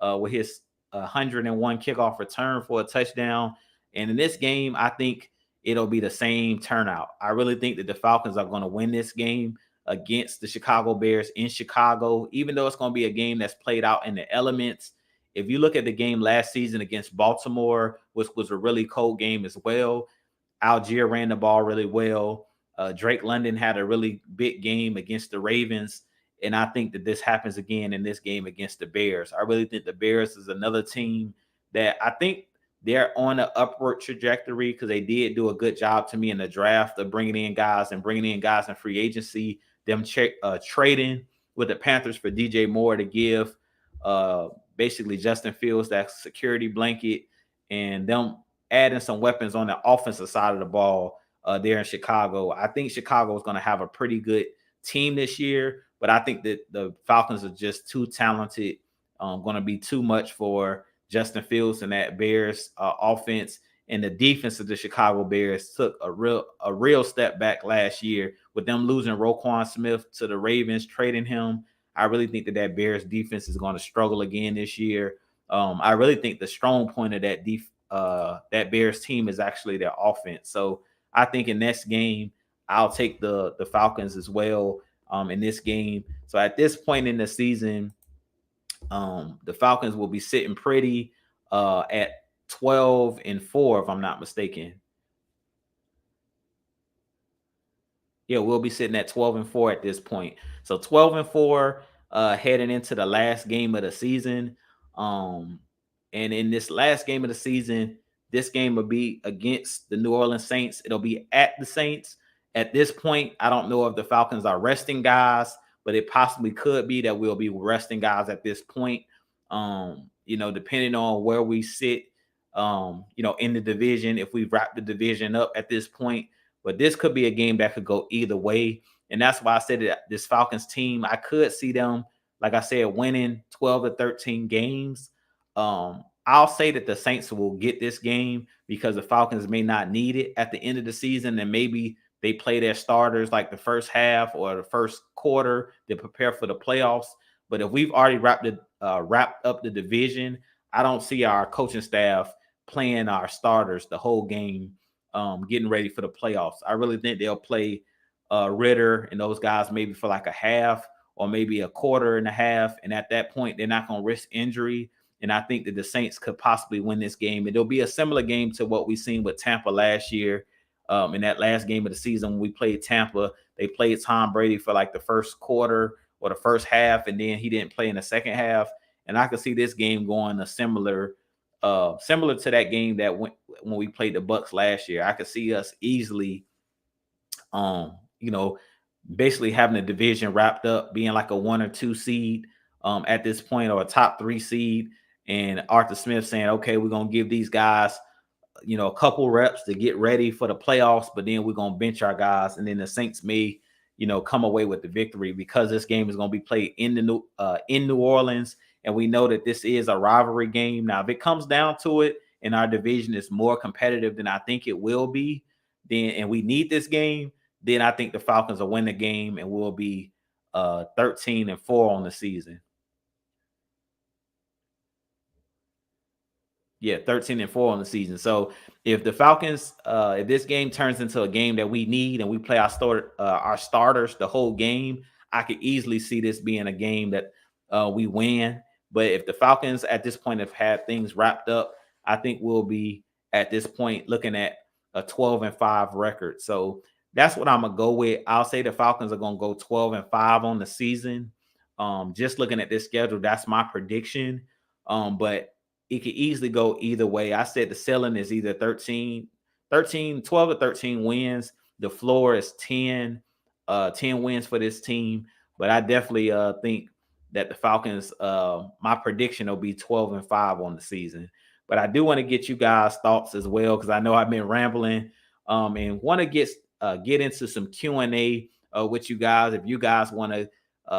Speaker 1: with his 101 kickoff return for a touchdown. And in this game, I think it'll be the same turnout. I really think that the Falcons are going to win this game against the Chicago Bears in Chicago, even though it's going to be a game that's played out in the elements. If you look at the game last season against Baltimore, which was a really cold game as well, Algier ran the ball really well. Drake London had a really big game against the Ravens. And I think that this happens again in this game against the Bears. I really think the Bears is another team that I think they're on an upward trajectory, because they did do a good job to me in the draft of bringing in guys in free agency, them trading with the Panthers for DJ Moore to give basically Justin Fields that security blanket, and them adding some weapons on the offensive side of the ball there in Chicago. I think Chicago is going to have a pretty good team this year, but I think that the Falcons are just too talented, going to be too much for Justin Fields and that Bears offense. And the defense of the Chicago Bears took a real step back last year with them losing Roquan Smith to the Ravens, trading him. I really think that Bears defense is going to struggle again this year. I really think the strong point of that Bears team is actually their offense. So I think in this game, I'll take the Falcons as well in this game. So at this point in the season, the Falcons will be sitting pretty at 12-4, if I'm not mistaken. Yeah, we'll be sitting at 12-4 at this point. So 12-4 heading into the last game of the season. And in this last game of the season, this game will be against the New Orleans Saints. It'll be at the Saints. At this point, I don't know if the Falcons are resting guys, but it possibly could be that we'll be resting guys at this point. Depending on where we sit, in the division, if we wrap the division up at this point. But this could be a game that could go either way. And that's why I said that this Falcons team, I could see them, like I said, winning 12-13 games. I'll say that the Saints will get this game because the Falcons may not need it at the end of the season, and maybe they play their starters like the first half or the first quarter to prepare for the playoffs. But if we've already wrapped up the division, I don't see our coaching staff playing our starters the whole game, getting ready for the playoffs. I really think they'll play Ridder and those guys maybe for like a half or maybe a quarter and a half. And at that point, they're not going to risk injury. And I think that the Saints could possibly win this game. It'll be a similar game to what we've seen with Tampa last year. In that last game of the season, when we played Tampa, they played Tom Brady for like the first quarter or the first half, and then he didn't play in the second half. And I could see this game going similar to that game that when we played the Bucs last year. I could see us easily, basically having the division wrapped up, being like a 1 or 2 seed at this point, or a top 3 seed, and Arthur Smith saying, okay, we're going to give these guys, a couple reps to get ready for the playoffs, but then we're going to bench our guys. And then the Saints may, come away with the victory because this game is going to be played in New Orleans. And we know that this is a rivalry game. Now, if it comes down to it and our division is more competitive than I think it will be, and we need this game, then I think the Falcons will win the game and we'll be 13-4 on the season. Yeah, 13-4 on the season. So if the Falcons, if this game turns into a game that we need and we play our starters the whole game, I could easily see this being a game that we win. But if the Falcons at this point have had things wrapped up, I think we'll be at this point looking at a 12-5 record. So that's what I'm gonna go with. I'll say the Falcons are gonna go 12-5 on the season. Just looking at this schedule, that's my prediction. But it could easily go either way. I said the ceiling is either 12 or 13 wins. The floor is 10 wins for this team. But I definitely think that the Falcons, my prediction will be 12-5 on the season. But I do want to get you guys' thoughts as well, because I know I've been rambling and want to get into some Q&A with you guys. If you guys want to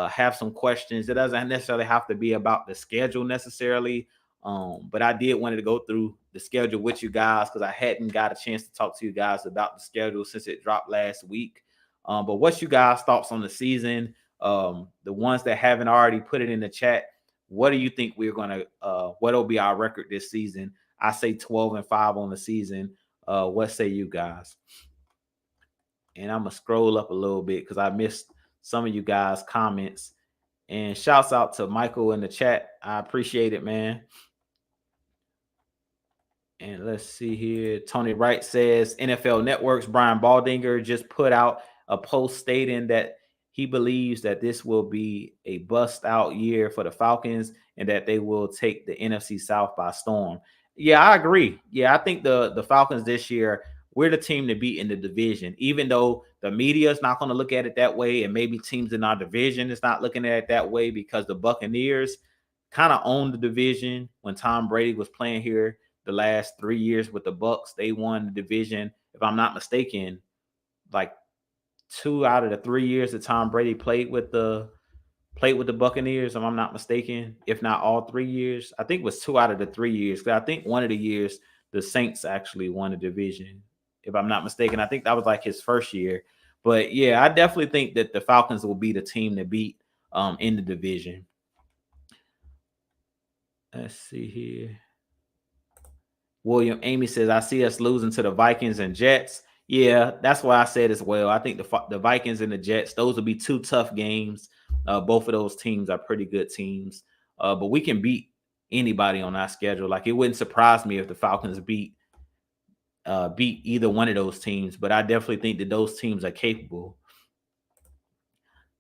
Speaker 1: have some questions, it doesn't necessarily have to be about the schedule necessarily. But I did wanted to go through the schedule with you guys because I hadn't got a chance to talk to you guys about the schedule since it dropped last week. But what's you guys' thoughts on the season? The ones that haven't already put it in the chat, what do you think we're gonna what'll be our record this season? I say 12-5 on the season. What say you guys? And I'm gonna scroll up a little bit because I missed some of you guys' comments. And shouts out to Michael in the chat. I appreciate it, man. And let's see here. Tony Wright says NFL Network's Brian Baldinger just put out a post stating that he believes that this will be a bust out year for the Falcons and that they will take the NFC South by storm. Yeah, I agree. Yeah, I think the Falcons this year, we're the team to beat in the division, even though the media is not going to look at it that way. And maybe teams in our division is not looking at it that way because the Buccaneers kind of owned the division when Tom Brady was playing here. The last 3 years with the Bucs, they won the division. If I'm not mistaken, like 2 out of the 3 years that Tom Brady played with the Buccaneers, if I'm not mistaken, if not all 3 years, I think it was 2 out of the 3 years. I think one of the years the Saints actually won the division, if I'm not mistaken. I think that was like his first year. But yeah, I definitely think that the Falcons will be the team to beat in the division. Let's see here. William Amy says, I see us losing to the Vikings and Jets. Yeah, that's what I said as well. I think the Vikings and the Jets, those will be 2 tough games. Both of those teams are pretty good teams. But we can beat anybody on our schedule. Like, it wouldn't surprise me if the Falcons beat either one of those teams. But I definitely think that those teams are capable.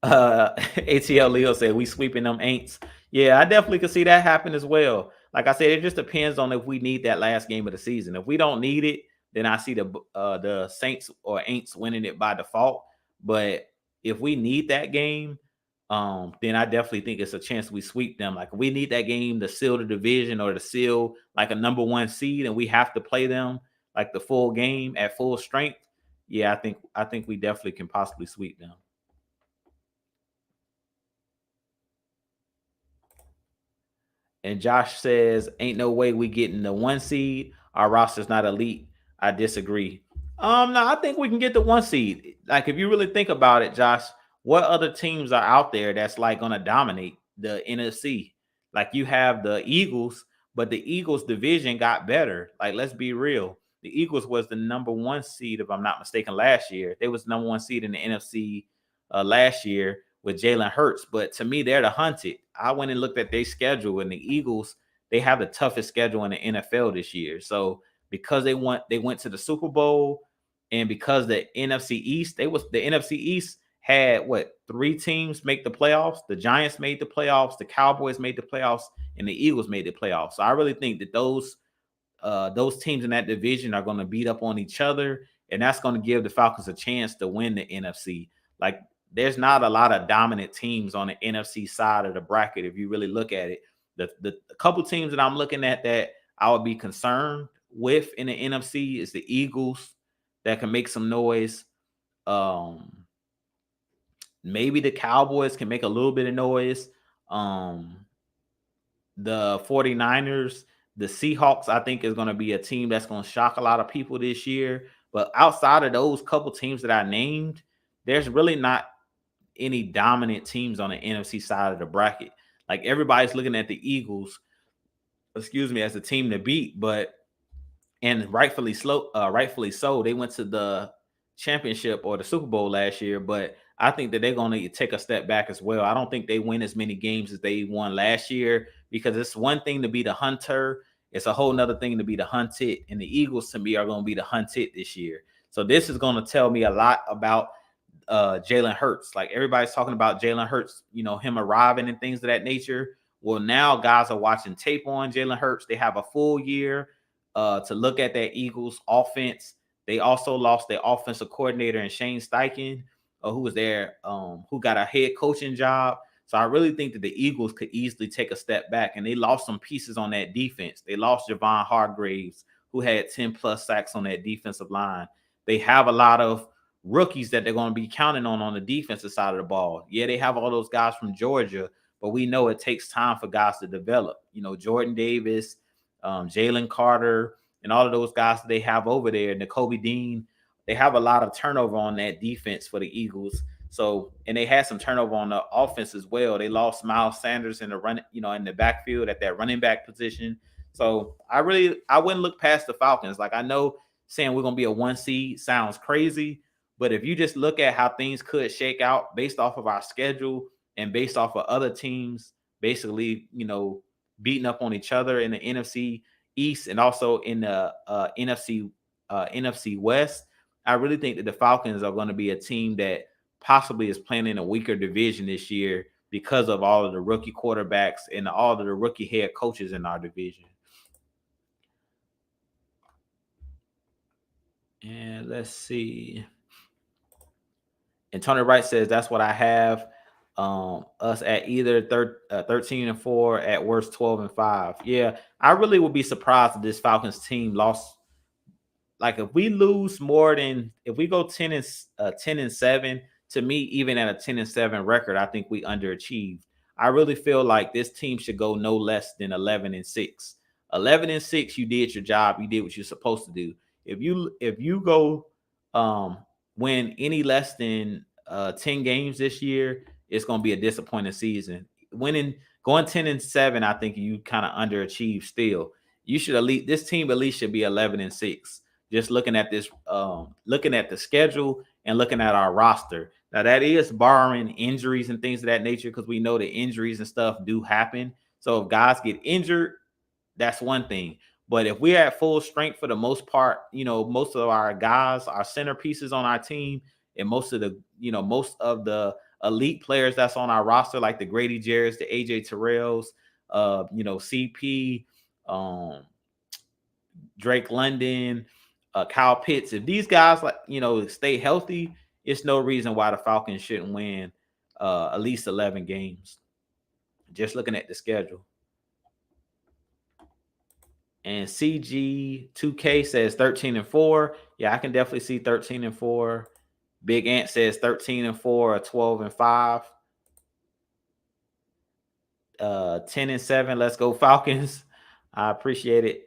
Speaker 1: ATL Leo said, we sweeping them Aints. Yeah, I definitely could see that happen as well. Like I said, it just depends on if we need that last game of the season. If we don't need it, then I see the Saints or Aints winning it by default. But if we need that game, then I definitely think it's a chance we sweep them. Like, if we need that game to seal the division or to seal like a number 1 seed, and we have to play them like the full game at full strength. Yeah, I think we definitely can possibly sweep them. And Josh says, ain't no way we getting the 1 seed. Our roster's not elite. I disagree. No, I think we can get the 1 seed. Like, if you really think about it, Josh, what other teams are out there that's like going to dominate the NFC? Like, you have the Eagles, but the Eagles division got better. Like, let's be real. The Eagles was the number 1 seed, if I'm not mistaken, last year. They was number 1 seed in the NFC last year with Jalen Hurts. But to me, they're the hunted. I went and looked at their schedule, and the Eagles, they have the toughest schedule in the NFL this year. So because they went to the Super Bowl, and because the NFC East, the NFC East had 3 teams make the playoffs. The Giants made the playoffs, the Cowboys made the playoffs, and the Eagles made the playoffs. So I really think that those teams in that division are going to beat up on each other, and that's going to give the Falcons a chance to win the NFC. Like, there's not a lot of dominant teams on the NFC side of the bracket if you really look at it. The couple teams that I'm looking at that I would be concerned with in the NFC is the Eagles that can make some noise. Maybe the Cowboys can make a little bit of noise. The 49ers, the Seahawks, I think is going to be a team that's going to shock a lot of people this year. But outside of those couple teams that I named, there's really not any dominant teams on the NFC side of the bracket. Like everybody's looking at the Eagles, as a team to beat, but and rightfully so. They went to the championship or the Super Bowl last year, but I think that they're going to take a step back as well. I don't think they win as many games as they won last year because it's one thing to be the hunter. It's a whole nother thing to be the hunted. And the Eagles, to me, are going to be the hunted this year. So this is going to tell me a lot about Jalen Hurts. Like everybody's talking about Jalen Hurts, him arriving and things of that nature. Well, now guys are watching tape on Jalen Hurts. They have a full year to look at that Eagles offense. They also lost their offensive coordinator and Shane Steichen, who was there, who got a head coaching job. So I really think that the Eagles could easily take a step back, and they lost some pieces on that defense. They lost Javon Hargraves, who had 10 plus sacks on that defensive line. They have a lot of rookies that they're going to be counting on the defensive side of the ball. Yeah, they have all those guys from Georgia, but we know it takes time for guys to develop. Jordan Davis, Jalen Carter, and all of those guys that they have over there, Nakobe Dean. They have a lot of turnover on that defense for the Eagles. So, and they had some turnover on the offense as well. They lost Miles Sanders in the run, in the backfield at that running back position. So I wouldn't look past the Falcons. Like I know saying we're going to be a 1 seed sounds crazy, but if you just look at how things could shake out based off of our schedule and based off of other teams, basically, beating up on each other in the NFC East and also in the NFC West, I really think that the Falcons are going to be a team that possibly is playing in a weaker division this year because of all of the rookie quarterbacks and all of the rookie head coaches in our division. And let's see. And Tony Wright says that's what I have. Us at either 13-4, at worst 12-5. Yeah, I really would be surprised if this Falcons team lost. Like if we lose more than if we go 10-7, to me, even at a 10-7 record, I think we underachieved. I really feel like this team should go no less than 11-6. 11-6, you did your job. You did what you're supposed to do. If you go win any less than 10 games this year, it's going to be a disappointing season. Going 10-7, I think you kind of underachieved still. You should this team at least should be 11-6. Just looking at this, looking at the schedule and looking at our roster. Now that is barring injuries and things of that nature, because we know that injuries and stuff do happen. So if guys get injured, that's one thing. But if we're at full strength for the most part, most of our guys, our centerpieces on our team, and most of the elite players that's on our roster, like the Grady Jarrett's, the AJ Terrells, CP, Drake London, Kyle Pitts. If these guys stay healthy, it's no reason why the Falcons shouldn't win at least 11 games. Just looking at the schedule. And CG2K says 13-4. Yeah, I can definitely see 13-4. Big Ant says 13-4 or 12-5. 10-7. Let's go Falcons. I appreciate it.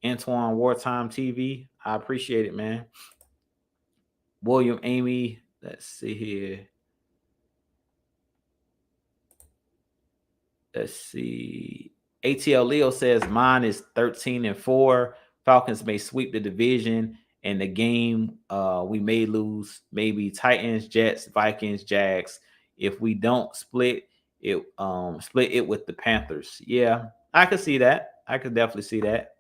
Speaker 1: Antoine Wartime TV. I appreciate it, man. William Amy. Let's see here. Let's see. ATL Leo says mine is 13-4. Falcons may sweep the division, and the game we may lose maybe Titans, Jets, Vikings, Jags. If we don't split it with the Panthers. Yeah, I could see that. I could definitely see that.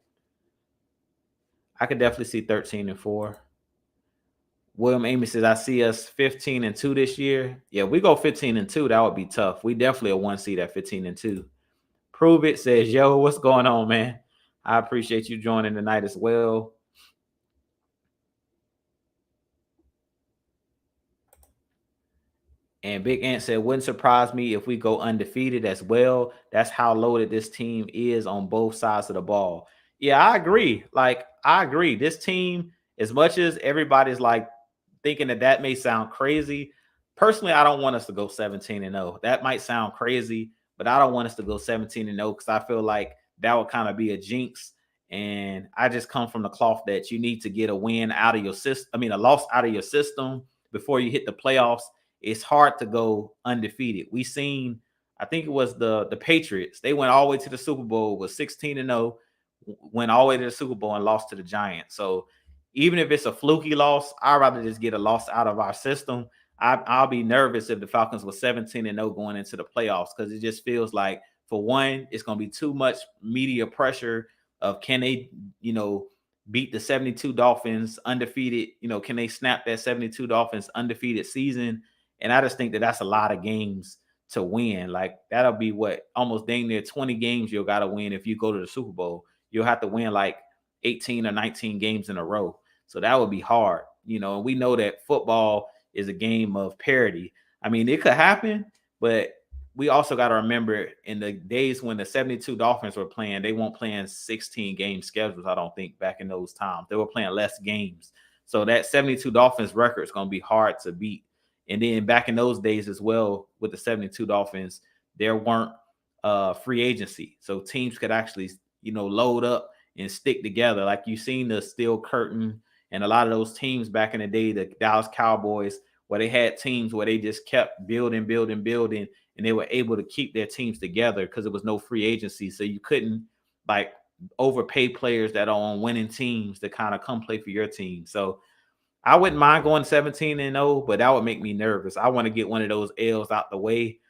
Speaker 1: I could definitely see 13-4. William Amy says, I see us 15-2 this year. Yeah, we go 15-2. That would be tough. We definitely a 1 seed at 15-2. Prove It says, yo, what's going on, man? I appreciate you joining tonight as well. And Big Ant said, wouldn't surprise me if we go undefeated as well. That's how loaded this team is on both sides of the ball. Yeah, I agree. I agree. This team, as much as everybody's thinking that may sound crazy, personally, I don't want us to go 17-0. That might sound crazy, but I don't want us to go 17-0 because I feel like that would kind of be a jinx. And I just come from the cloth that you need to get a win out of your system. I mean, a loss out of your system before you hit the playoffs. it's hard to go undefeated. We seen, I think it was the Patriots. They went all the way to the Super Bowl, was 16-0, went all the way to the Super Bowl and lost to the Giants. So even if it's a fluky loss, I'd rather just get a loss out of our system. I'll be nervous if the Falcons were 17-0 going into the playoffs, because it just feels like, for one, it's going to be too much media pressure of, can they, beat the 72 Dolphins undefeated? Can they snap that 72 Dolphins undefeated season? And I just think that that's a lot of games to win. Like, that'll be what, almost dang near 20 games you'll got to win if you go to the Super Bowl. You'll have to win like 18 or 19 games in a row. So that would be hard. And we know that football is a game of parity. I mean, it could happen, but we also got to remember, in the days when the 72 Dolphins were playing, they weren't playing 16 game schedules, I don't think, back in those times. They were playing less games. So that 72 Dolphins record is going to be hard to beat. And then back in those days as well, with the 72 Dolphins, there weren't free agency. So teams could actually, load up and stick together. Like, you've seen the Steel Curtain and a lot of those teams back in the day, the Dallas Cowboys, where they had teams where they just kept building, and they were able to keep their teams together because there was no free agency. So you couldn't like overpay players that are on winning teams to kind of come play for your team. So I wouldn't mind going 17-0, but that would make me nervous. I want to get one of those L's out the way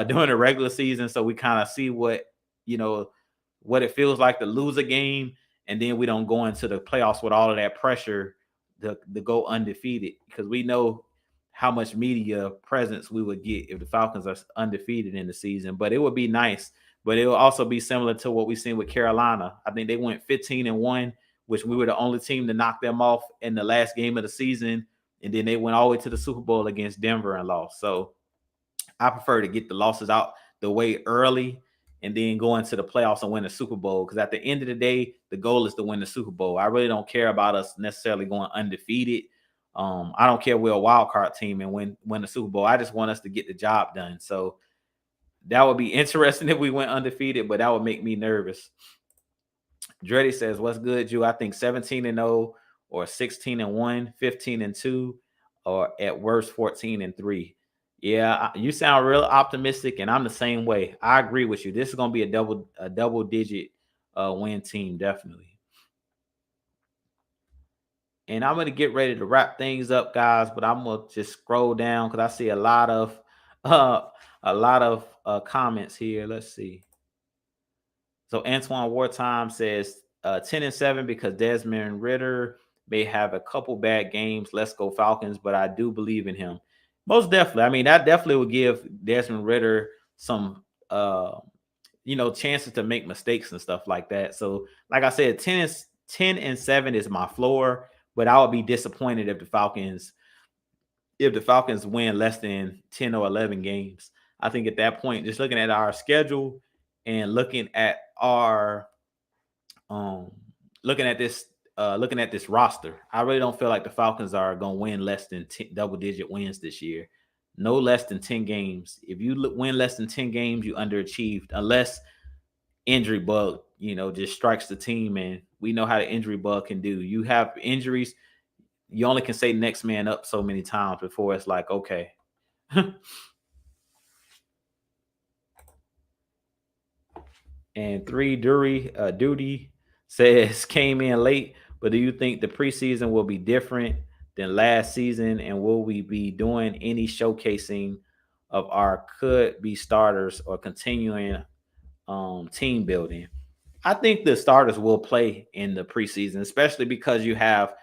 Speaker 1: during the regular season, so we kind of see what it feels like to lose a game, and then we don't go into the playoffs with all of that pressure to go undefeated, because we know how much media presence we would get if the Falcons are undefeated in the season. But it would be nice. But it will also be similar to what we've seen with Carolina. I think they went 15-1, which we were the only team to knock them off in the last game of the season. And then they went all the way to the Super Bowl against Denver and lost. So I prefer to get the losses out the way early and then go into the playoffs and win the Super Bowl. Because at the end of the day, the goal is to win the Super Bowl. I really don't care about us necessarily going undefeated. I don't care we're a wild card team and win the Super Bowl. I just want us to get the job done. So that would be interesting if we went undefeated, but that would make me nervous. Dreddy says, "What's good, Jew? I think 17-0 or 16-1, 15-2, or at worst 14-3. Yeah, you sound real optimistic, and I'm the same way. I agree with you. This is going to be a double digit win team, definitely. And I'm going to get ready to wrap things up, guys, but I'm going to just scroll down because I see a lot of comments here. Let's see. So Antoine Wartime says 10-7 because Desmond Ridder may have a couple bad games. Let's go Falcons, but I do believe in him. Most definitely. I mean, that definitely would give Desmond Ridder some chances to make mistakes and stuff like that. So, like I said, 10-7 is my floor. But I would be disappointed if the Falcons win less than 10 or 11 games. I think at that point, just looking at our schedule and looking at our looking at this roster, I really don't feel like the Falcons are going to win less than 10 double-digit wins this year. No less than 10 games. If you win less than 10 games, you underachieved, unless injury bug just strikes the team, and we know how the injury bug can do. You have injuries, you only can say next man up so many times before it's like, okay. And Duty says came in late, but do you think the preseason will be different than last season, and will we be doing any showcasing of our could be starters or continuing team building? I think the starters will play in the preseason, especially because you have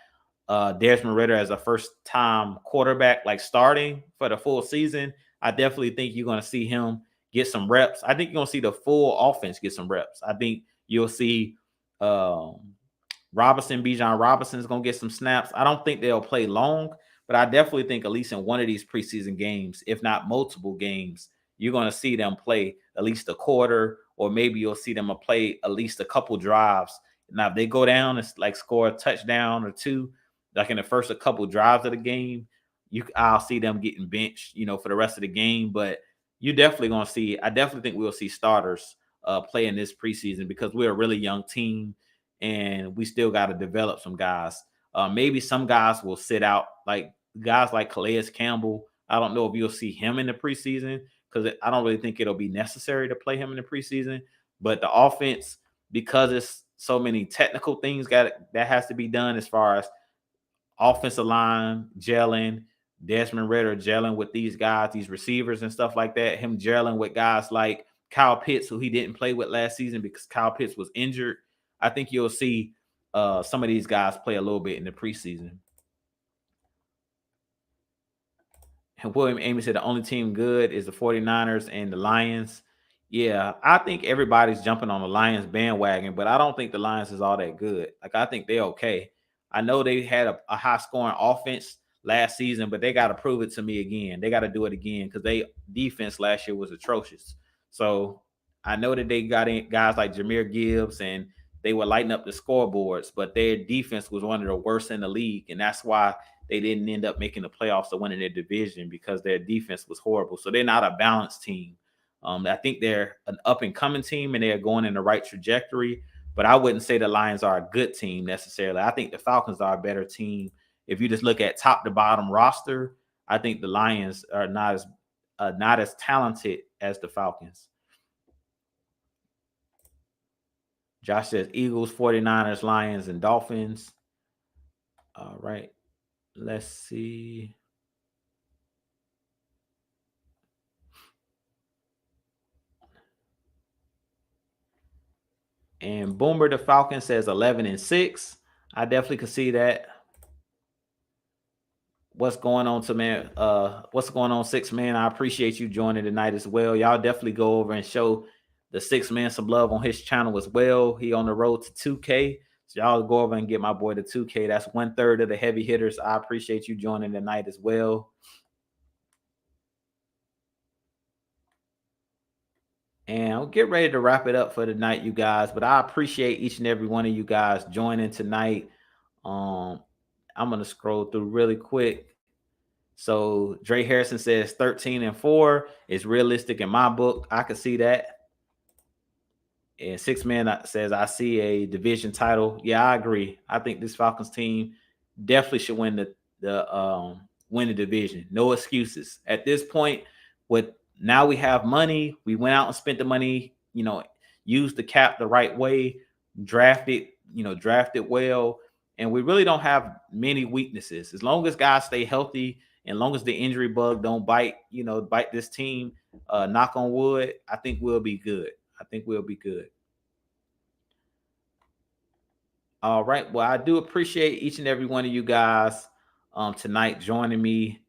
Speaker 1: Desmond Ridder as a first-time quarterback, like starting for the full season. I definitely think you're going to see him get some reps. I think you're going to see the full offense get some reps. I think you'll see Bijan Robinson is going to get some snaps. I don't think they'll play long, but I definitely think at least in one of these preseason games, if not multiple games, you're going to see them play at least a quarter, or maybe you'll see them play at least a couple drives. Now, if they go down and like score a touchdown or two, like in the first couple drives of the game, I'll see them getting benched, for the rest of the game. But you definitely going to see, I definitely think we'll see starters play in this preseason because we're a really young team and we still got to develop some guys. Maybe some guys will sit out, like guys like Calais Campbell I don't know if you'll see him in the preseason because I don't really think it'll be necessary to play him in the preseason. But the offense, because it's so many technical things that has to be done as far as offensive line gelling, Desmond Ritter gelling with these guys, these receivers and stuff like that. Him gelling with guys like Kyle Pitts, who he didn't play with last season because Kyle Pitts was injured. I think you'll see some of these guys play a little bit in the preseason. And William Amy said the only team good is the 49ers and the Lions. Yeah, I think everybody's jumping on the Lions bandwagon, but I don't think the Lions is all that good. Like, I think they're okay. I know they had a high scoring offense last season, but they got to prove it to me again. They got to do it again because they defense last year was atrocious. So I know that they got in guys like Jahmyr Gibbs and they were lighting up the scoreboards, but their defense was one of the worst in the league. And that's why they didn't end up making the playoffs or winning their division because their defense was horrible. So they're not a balanced team. I think they're an up and coming team and they're going in the right trajectory, but I wouldn't say the Lions are a good team necessarily. I think the Falcons are a better team. If you just look at top to bottom roster, I think the Lions are not as talented as the Falcons. Josh says Eagles, 49ers, Lions, and Dolphins. All right. Let's see. And Boomer the Falcon says 11-6. I definitely could see that. What's going on, to man? What's going on, 6 Man? I appreciate you joining tonight as well. Y'all definitely go over and show the 6 Man some love on his channel as well. He on the road to 2K. So y'all go over and get my boy to 2K. That's 1/3 of the heavy hitters. I appreciate you joining tonight as well. And I'll get ready to wrap it up for tonight, you guys. But I appreciate each and every one of you guys joining tonight. I'm gonna scroll through really quick. So Dre Harrison says 13-4 is realistic in my book. I can see that. And 6 Man says I see a division title. Yeah, I agree. I think this Falcons team definitely should win the division. No excuses at this point. With now we have money. We went out and spent the money. Used the cap the right way. Drafted well, and we really don't have many weaknesses. As long as guys stay healthy, and long as the injury bug don't bite this team, knock on wood, I think we'll be good. All right. Well, I do appreciate each and every one of you guys tonight joining me.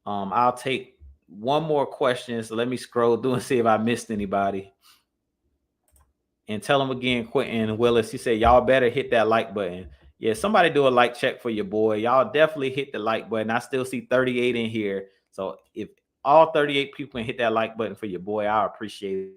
Speaker 1: I'll take one more question. So let me scroll through and see if I missed anybody. And tell them again, Quentin Willis. He said, y'all better hit that like button. Yeah, somebody do a like check for your boy. Y'all definitely hit the like button. I still see 38 in here. So if all 38 people can hit that like button for your boy, I appreciate it.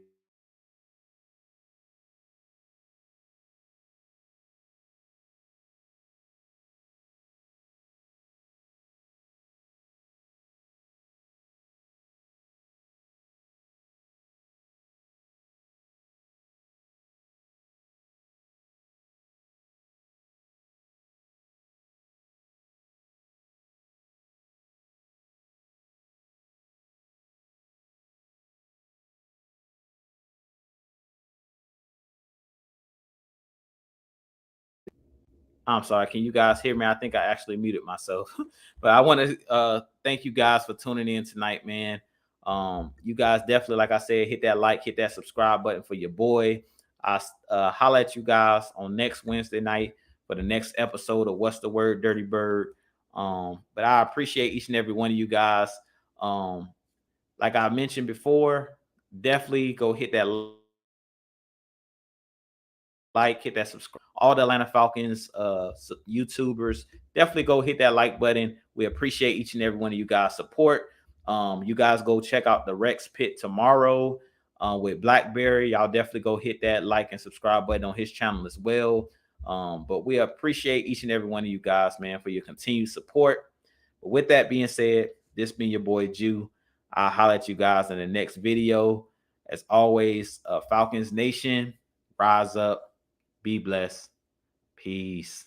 Speaker 1: I'm sorry. Can you guys hear me? I think I actually muted myself. But I want to thank you guys for tuning in tonight, man. You guys definitely, like I said, hit that like, hit that subscribe button for your boy. I holla at you guys on next Wednesday night for the next episode of What's the Word, Dirty Bird. But I appreciate each and every one of you guys. Like I mentioned before, definitely go hit that like, hit that subscribe. All the Atlanta Falcons YouTubers, definitely go hit that like button. We appreciate each and every one of you guys' support. You guys go check out the Rex Pit tomorrow with Blackberry. Y'all definitely go hit that like and subscribe button on his channel as well. But we appreciate each and every one of you guys, man, for your continued support. But with that being said, this being your boy Jew. I'll holler at you guys in the next video. As always, Falcons Nation, rise up. Be blessed. Peace.